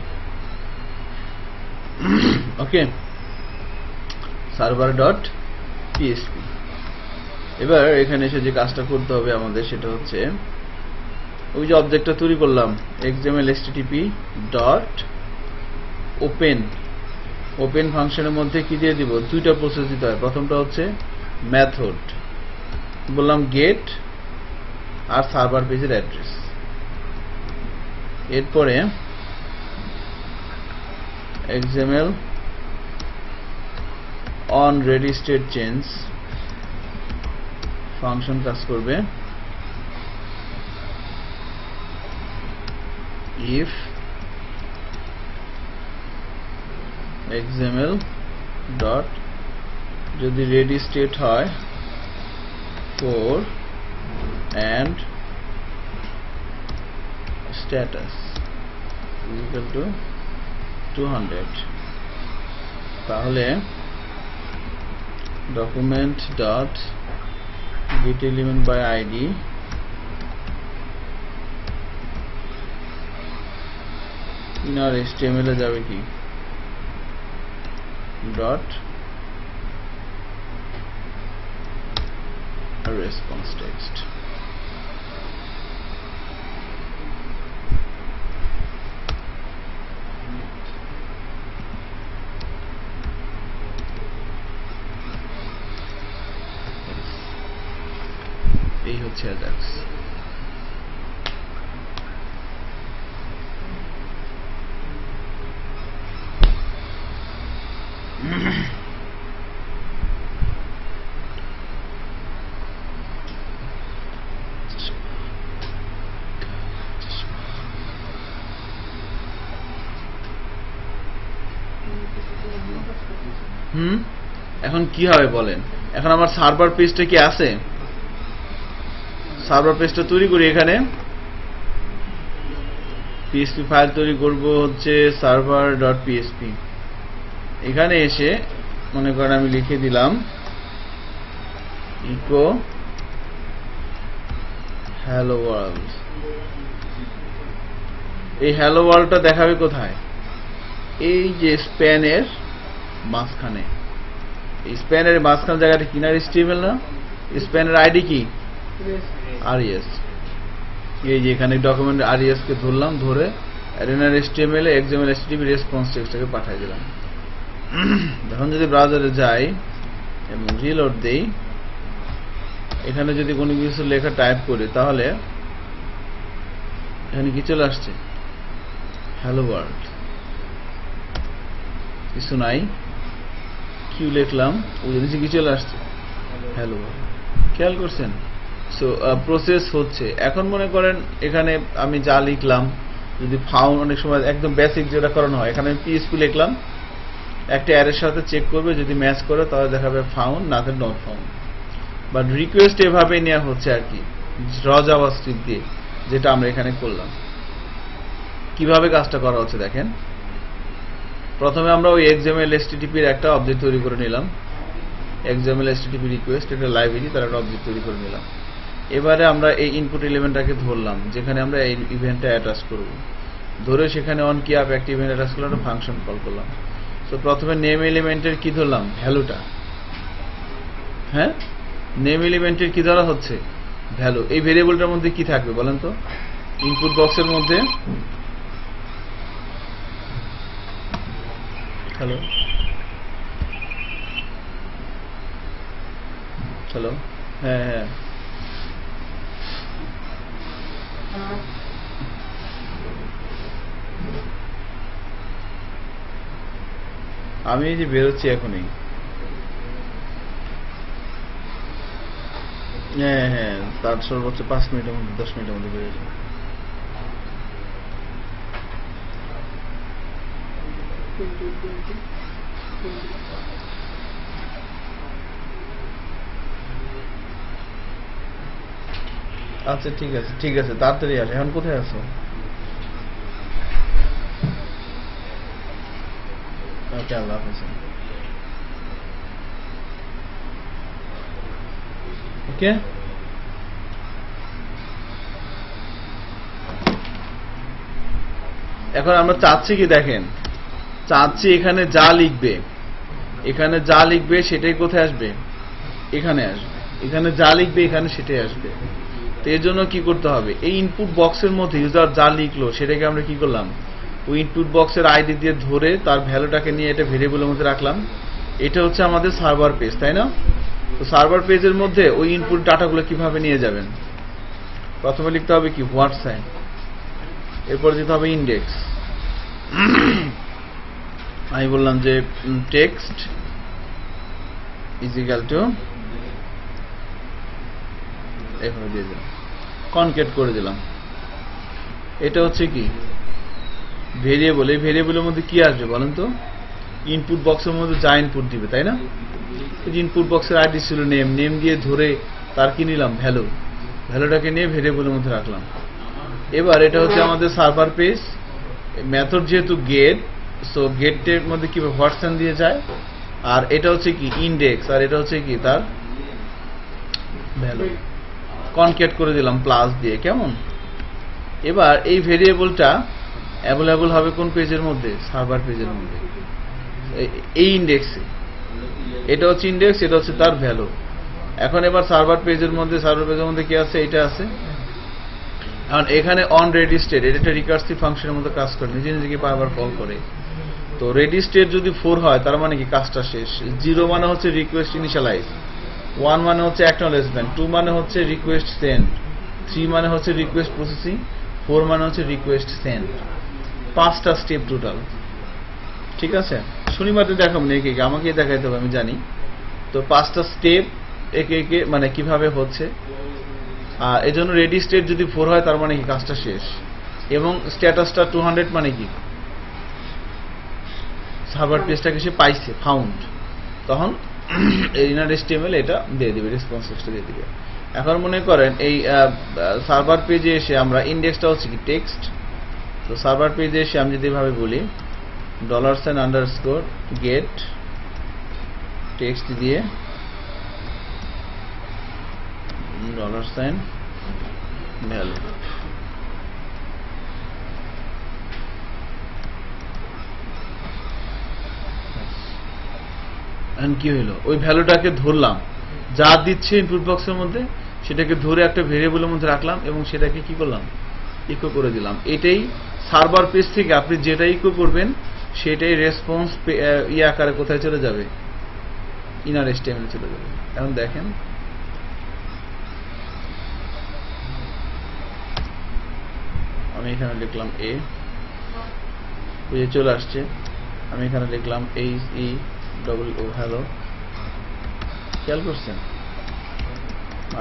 ওকে, সার্ভার ডট পিএসপি। এবার এখানে এসে যে কাজটা করতে হবে আমাদের, সেটা হচ্ছে ওই যে অবজেক্টটা তৈরি করলাম, XML HTTP dot open. Open ফাংশনের মধ্যে কি দিয়ে দিব? দুইটা প্রসেস দিতে হয়। প্রথমটা হচ্ছে মেথড, বললাম গেট আর সার্ভার পেজের অ্যাড্রেস। এরপরে XML on ready state change function কাজ করবে if XML ডট যদি রেডি স্টেট হয় 4 and status is equal to 200 তাহলে document dot get element by id inner HTML এ যাবে কি dot response text এই হচ্ছে Ajax এখন কি হবে বলেন এখন আমার সার্ভার পেজটা কি আছে সার্ভার পেজটা তৈরি করি এখানে PHP ফাইল তৈরি করব হচ্ছে server.php এখানে এসে মনে করেন আমি লিখে দিলাম echo hello world এই hello worldটা দেখাবে কোথায় এই যে স্প্যানের মাঝখানে এই স্প্যানের মাঝখানে জায়গাটা কিনার HTML না স্প্যানের আইডি কি res এই যে এখানে ডকুমেন্ট res কে ধরলাম ধরে arena HTML এ XML HTTP রেসপন্স টেক্সটকে পাঠিয়ে দিলাম এখন যদি ব্রাউজারে যাই এবং রিলোড দেই এখানে যদি কোনো কিছু লেখা টাইপ করি তাহলে এখানে কি চলে আসছে হ্যালো ওয়ার্ল্ড কিছু নাই কিউ লিখলাম ওই নিচে কি চলে আসছে হ্যালো ওয়ার্ল্ড খেয়াল করছেন সো প্রসেস হচ্ছে এখন মনে করেন এখানে আমি যা লিখলাম যদি ফাউন্ড অনেক সময় একদম বেসিক যেটা করানো হয় এখানে আমি PHP লিখলাম একটা অ্যারের সাথে চেক করবে যদি ম্যাচ করে তাহলে দেখাবে ফাউন্ড না তো নট ফাউন্ড বাট রিকোয়েস্ট এভাবে নেওয়া হচ্ছে আর কি র জাভাস্ক্রিপ্ট দিয়ে যেটা আমরা এখানে করলাম কিভাবে কাজটা করা হচ্ছে দেখেন প্রথমে আমরা ওই XML HTTP এর একটা অবজেক্ট তৈরি করে নিলাম XML HTTP রিকোয়েস্ট এটা লাইব্রেরি তার একটা অবজেক্ট তৈরি করে নিলাম এবারে আমরা এই ইনপুট এলিমেন্টটাকে ধরলাম যেখানে আমরা এই ইভেন্টটা অ্যাটাচ করব ধরে সেখানে অন কি আপ একটা ইভেন্ট অ্যাটাচ করলাম একটা ফাংশন কল করলাম তো প্রথমে নেম এলিমেন্টের কি ধরলাম ভ্যালুটা হ্যাঁ নেম এলিমেন্টের কি ধরা হচ্ছে ভ্যালু এই ভেরিয়েবলটার মধ্যে কি থাকবে বলেন তো ইনপুট বক্সের মধ্যে হ্যালো হ্যালো হ্যাঁ হ্যাঁ আমি এই যে বেরোচ্ছি এখনই হ্যাঁ হ্যাঁ তার সর্বোচ্চ 5 মিনিটের মধ্যে 10 মিনিটের মধ্যে বেরিয়ে যাবে আচ্ছা ঠিক আছে তাড়াতাড়ি আসে এখন কোথায় আছো ওকে আল্লাহ হাফেজ ওকে এখন আমরা চাচ্ছি কি দেখেন চাচ্ছি এখানে যা লিখবে সেটাই কোথায় আসবে এখানে আসবে এখানে যা লিখবে এখানে সেটাই আসবে তো এর জন্য কি করতে হবে এই ইনপুট বক্সের মধ্যে ইউজার যা লিখলো সেটাকে আমরা কি করলাম ওই ইনপুট বক্সের আইডি দিয়ে ধরে তার ভ্যালুটাকে নিয়ে এটা ভেরিয়েবলের মধ্যে রাখলাম এটা হচ্ছে আমাদের সার্ভার পেজ তাই না তো সার্ভার পেজের মধ্যে ওই ইনপুট ডাটাগুলো কিভাবে নিয়ে যাবেন প্রথমে লিখতে হবে কি হোয়াট সাইন এরপর দিতে হবে ইন্ডেক্স আমি বললাম যে টেক্সট ইজ ইকুয়াল টু এভাবে দিয়ে দিলাম কনকেট করে দিলাম এটা হচ্ছে কি ভেরিয়েবল এই ভেরিয়েবলের মধ্যে কি আসবে বলেন তো ইনপুট বক্সের মধ্যে যা ইনপুট দিবে, তাই না? ইনপুট বক্সের আইডি ছিল নেম, নেম দিয়ে ধরে তার কি নিলাম ভ্যালু, ভ্যালুটাকে নিয়ে ভেরিয়েবলের মধ্যে রাখলাম। এবার এটা হচ্ছে আমাদের সার্ভার পেজ, মেথড যেহেতু গেট, সো গেটের মধ্যে কি ভার্সন দিয়ে যায়, আর এটা হচ্ছে কি ইন্ডেক্স, আর এটা হচ্ছে কি তার ভ্যালু কনকেট করে দিলাম প্লাস দিয়ে, কেমন? এবার এই ভেরিয়েবলটা অ্যাভেলেবল হবে কোন পেজের মধ্যে? সার্ভার পেজের মধ্যে, এই ইন্ডেক্সে। এটা হচ্ছে ইন্ডেক্স, এটা হচ্ছে তার ভ্যালু। এখন এবার সার্ভার পেজের মধ্যে কি আছে? এটা আছে। কারণ এখানে অন রেডি স্টেট, এটা একটা রিকার্সিভ ফাংশনের মধ্যে কাজ করে, নিজে নিজেকে বারবার কল করে। তো রেডি স্টেট যদি 4 হয় তার মানে কি কাজটা শেষ। 0 মানে হচ্ছে রিকোয়েস্ট ইনিশিয়ালাইজ, 1 মানে হচ্ছে অ্যাকনলেজমেন্ট, 2 মানে হচ্ছে রিকোয়েস্ট সেন্ড, 3 মানে হচ্ছে রিকোয়েস্ট প্রসেসিং, 4 মানে হচ্ছে রিকোয়েস্ট সেন্ড। 5টা স্টেপ টোটাল, ঠিক আছে? শনিবারে দেখাবো না একে একে, আমাকে দেখাইতে হবে আমি জানি। তো 5টা স্টেপ একে একে মানে কিভাবে হচ্ছে। এই জন্য রেডি স্টেট যদি 4 হয় তার মানে কি কাজটা শেষ। এবং স্ট্যাটাসটা 200 মানে কি সার্ভার পেজটাকে সে পাইছে, ফাউন্ড। তখন ইনার HTML এটা দিয়ে দিবে, রেসপন্স টেক্সট দিয়ে দিবে। এখন মনে করেন এই সার্ভার পেজে এসে আমরা ইন্ডেক্সটা হচ্ছে কি টেক্সট। তো সার্ভার পেজে এসে আমি যদি এভাবে বলি $_ টেক্সট দিয়ে $value, কি হইলো? ওই ভ্যালুটাকে ধরলাম, যা দিচ্ছে ইনপুট বক্সের মধ্যে সেটাকে ধরে একটা ভেরিয়েবলের মধ্যে রাখলাম এবং সেটাকে কি করলাম? ইকো করে দিলাম। এটাই সার্ভার পেজ থেকে আপনি যেটা ইকো করবেন সেটাই রেসপন্স আকারে কোথায় চলে যাবে? ইনার HTML চলে যাবে। এখন দেখেন আমি এখানে লিখলাম এ, চলে আসছে। আমি এখানে লিখলাম HEOO হ্যালো, খেয়াল করছেন?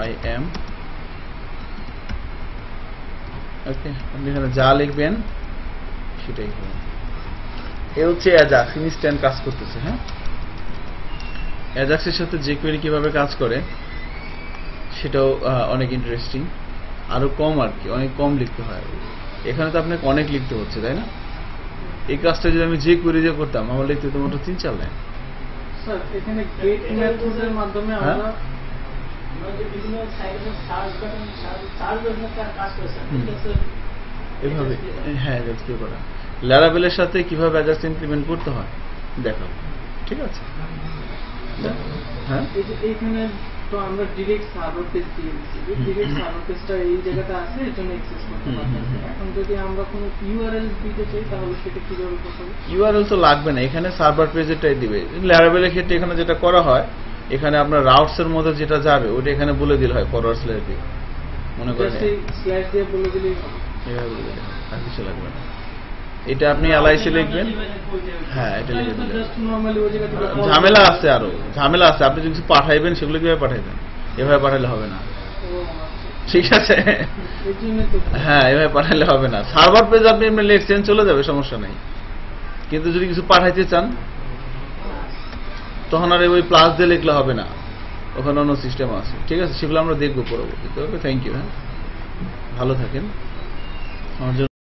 I am, ওকে। আপনি এখানে যা লিখবেন সেটাই হবে। এ হচ্ছে অ্যাজাক্স, ইনস্ট্যান্ট কাজ করতেছে। হ্যাঁ, অ্যাজাক্সের সাথে jQuery কিভাবে কাজ করে সেটাও অনেক ইন্টারেস্টিং। আরো কম আর কি, অনেক কম লিখতে হয়। এখানে তো আপনাকে অনেক লিখতে হচ্ছে, তাই না? এই কাজটা যদি আমি jQuery দিয়ে করতাম আমার লিখতে তো মাত্র 3-4 লাইন। স্যার এখানে গেট মেথডের মাধ্যমে আমরা যে বিভিন্ন সাইটে সার্চ বাটন কাজ করছেন, এভাবে। হ্যাঁ, অ্যাজাক্স দিয়ে করা। ল্যারাভেলের সাথে কিভাবে অ্যাজাক্স ইমপ্লিমেন্ট করতে হয় দেখাবো, ঠিক আছে? হ্যাঁ, এইখানে তো আমরা ডিরেক্ট সার্ভার পেজ দিয়ে দিচ্ছি, ডিরেক্ট সার্ভার পেজটা এই জায়গাটা আছে, এর জন্য অ্যাক্সেস করতে পারতেছি। এখন যদি আমরা কোনো ইউআরএল দিতে চাই তাহলে সেটা কিভাবে করতে হবে? ইউআরএল তো লাগবে না, এখানে সার্ভার পেজেরটাই দিবে। ল্যারাভেলের ক্ষেত্রে এখানে যেটা করা হয়, এখানে আপনার রাউটস এর মধ্যে যেটা যাবে ওটা এখানে বলে দিলে হয়, ফরওয়ার্ড স্ল্যাশ দিয়ে মনে করেন স্ল্যাশ দিয়ে বলে দিলেই হবে, এভাবে বলে দিলে আর কিছু লাগবে না। এটা আপনি এলআইসি লিখবেন, হ্যাঁ এটা লিখে দিলেন। জাস্ট নরমালি ওই জায়গাটা ঝামেলা আছে, আরো ঝামেলা আছে। আপনি যদি কিছু পাঠাইবেন সেগুলো কিভাবে পাঠাইবেন? এভাবে পাঠালে হবে না, ঠিক আছে? হ্যাঁ, এভাবে পাঠালে হবে না। সার্ভার পেজ আপনি এমনি লিখছেন চলে যাবে, সমস্যা নেই। কিন্তু যদি কিছু পাঠাইতে চান তখন আর ওই প্লাস দিয়ে লিখলে হবে না, ওখানে অন্য সিস্টেম আছে, ঠিক আছে? সেগুলো আমরা দেখবো পরবর্তীতে। ওকে, থ্যাংক ইউ। হ্যাঁ, ভালো থাকেন। আমার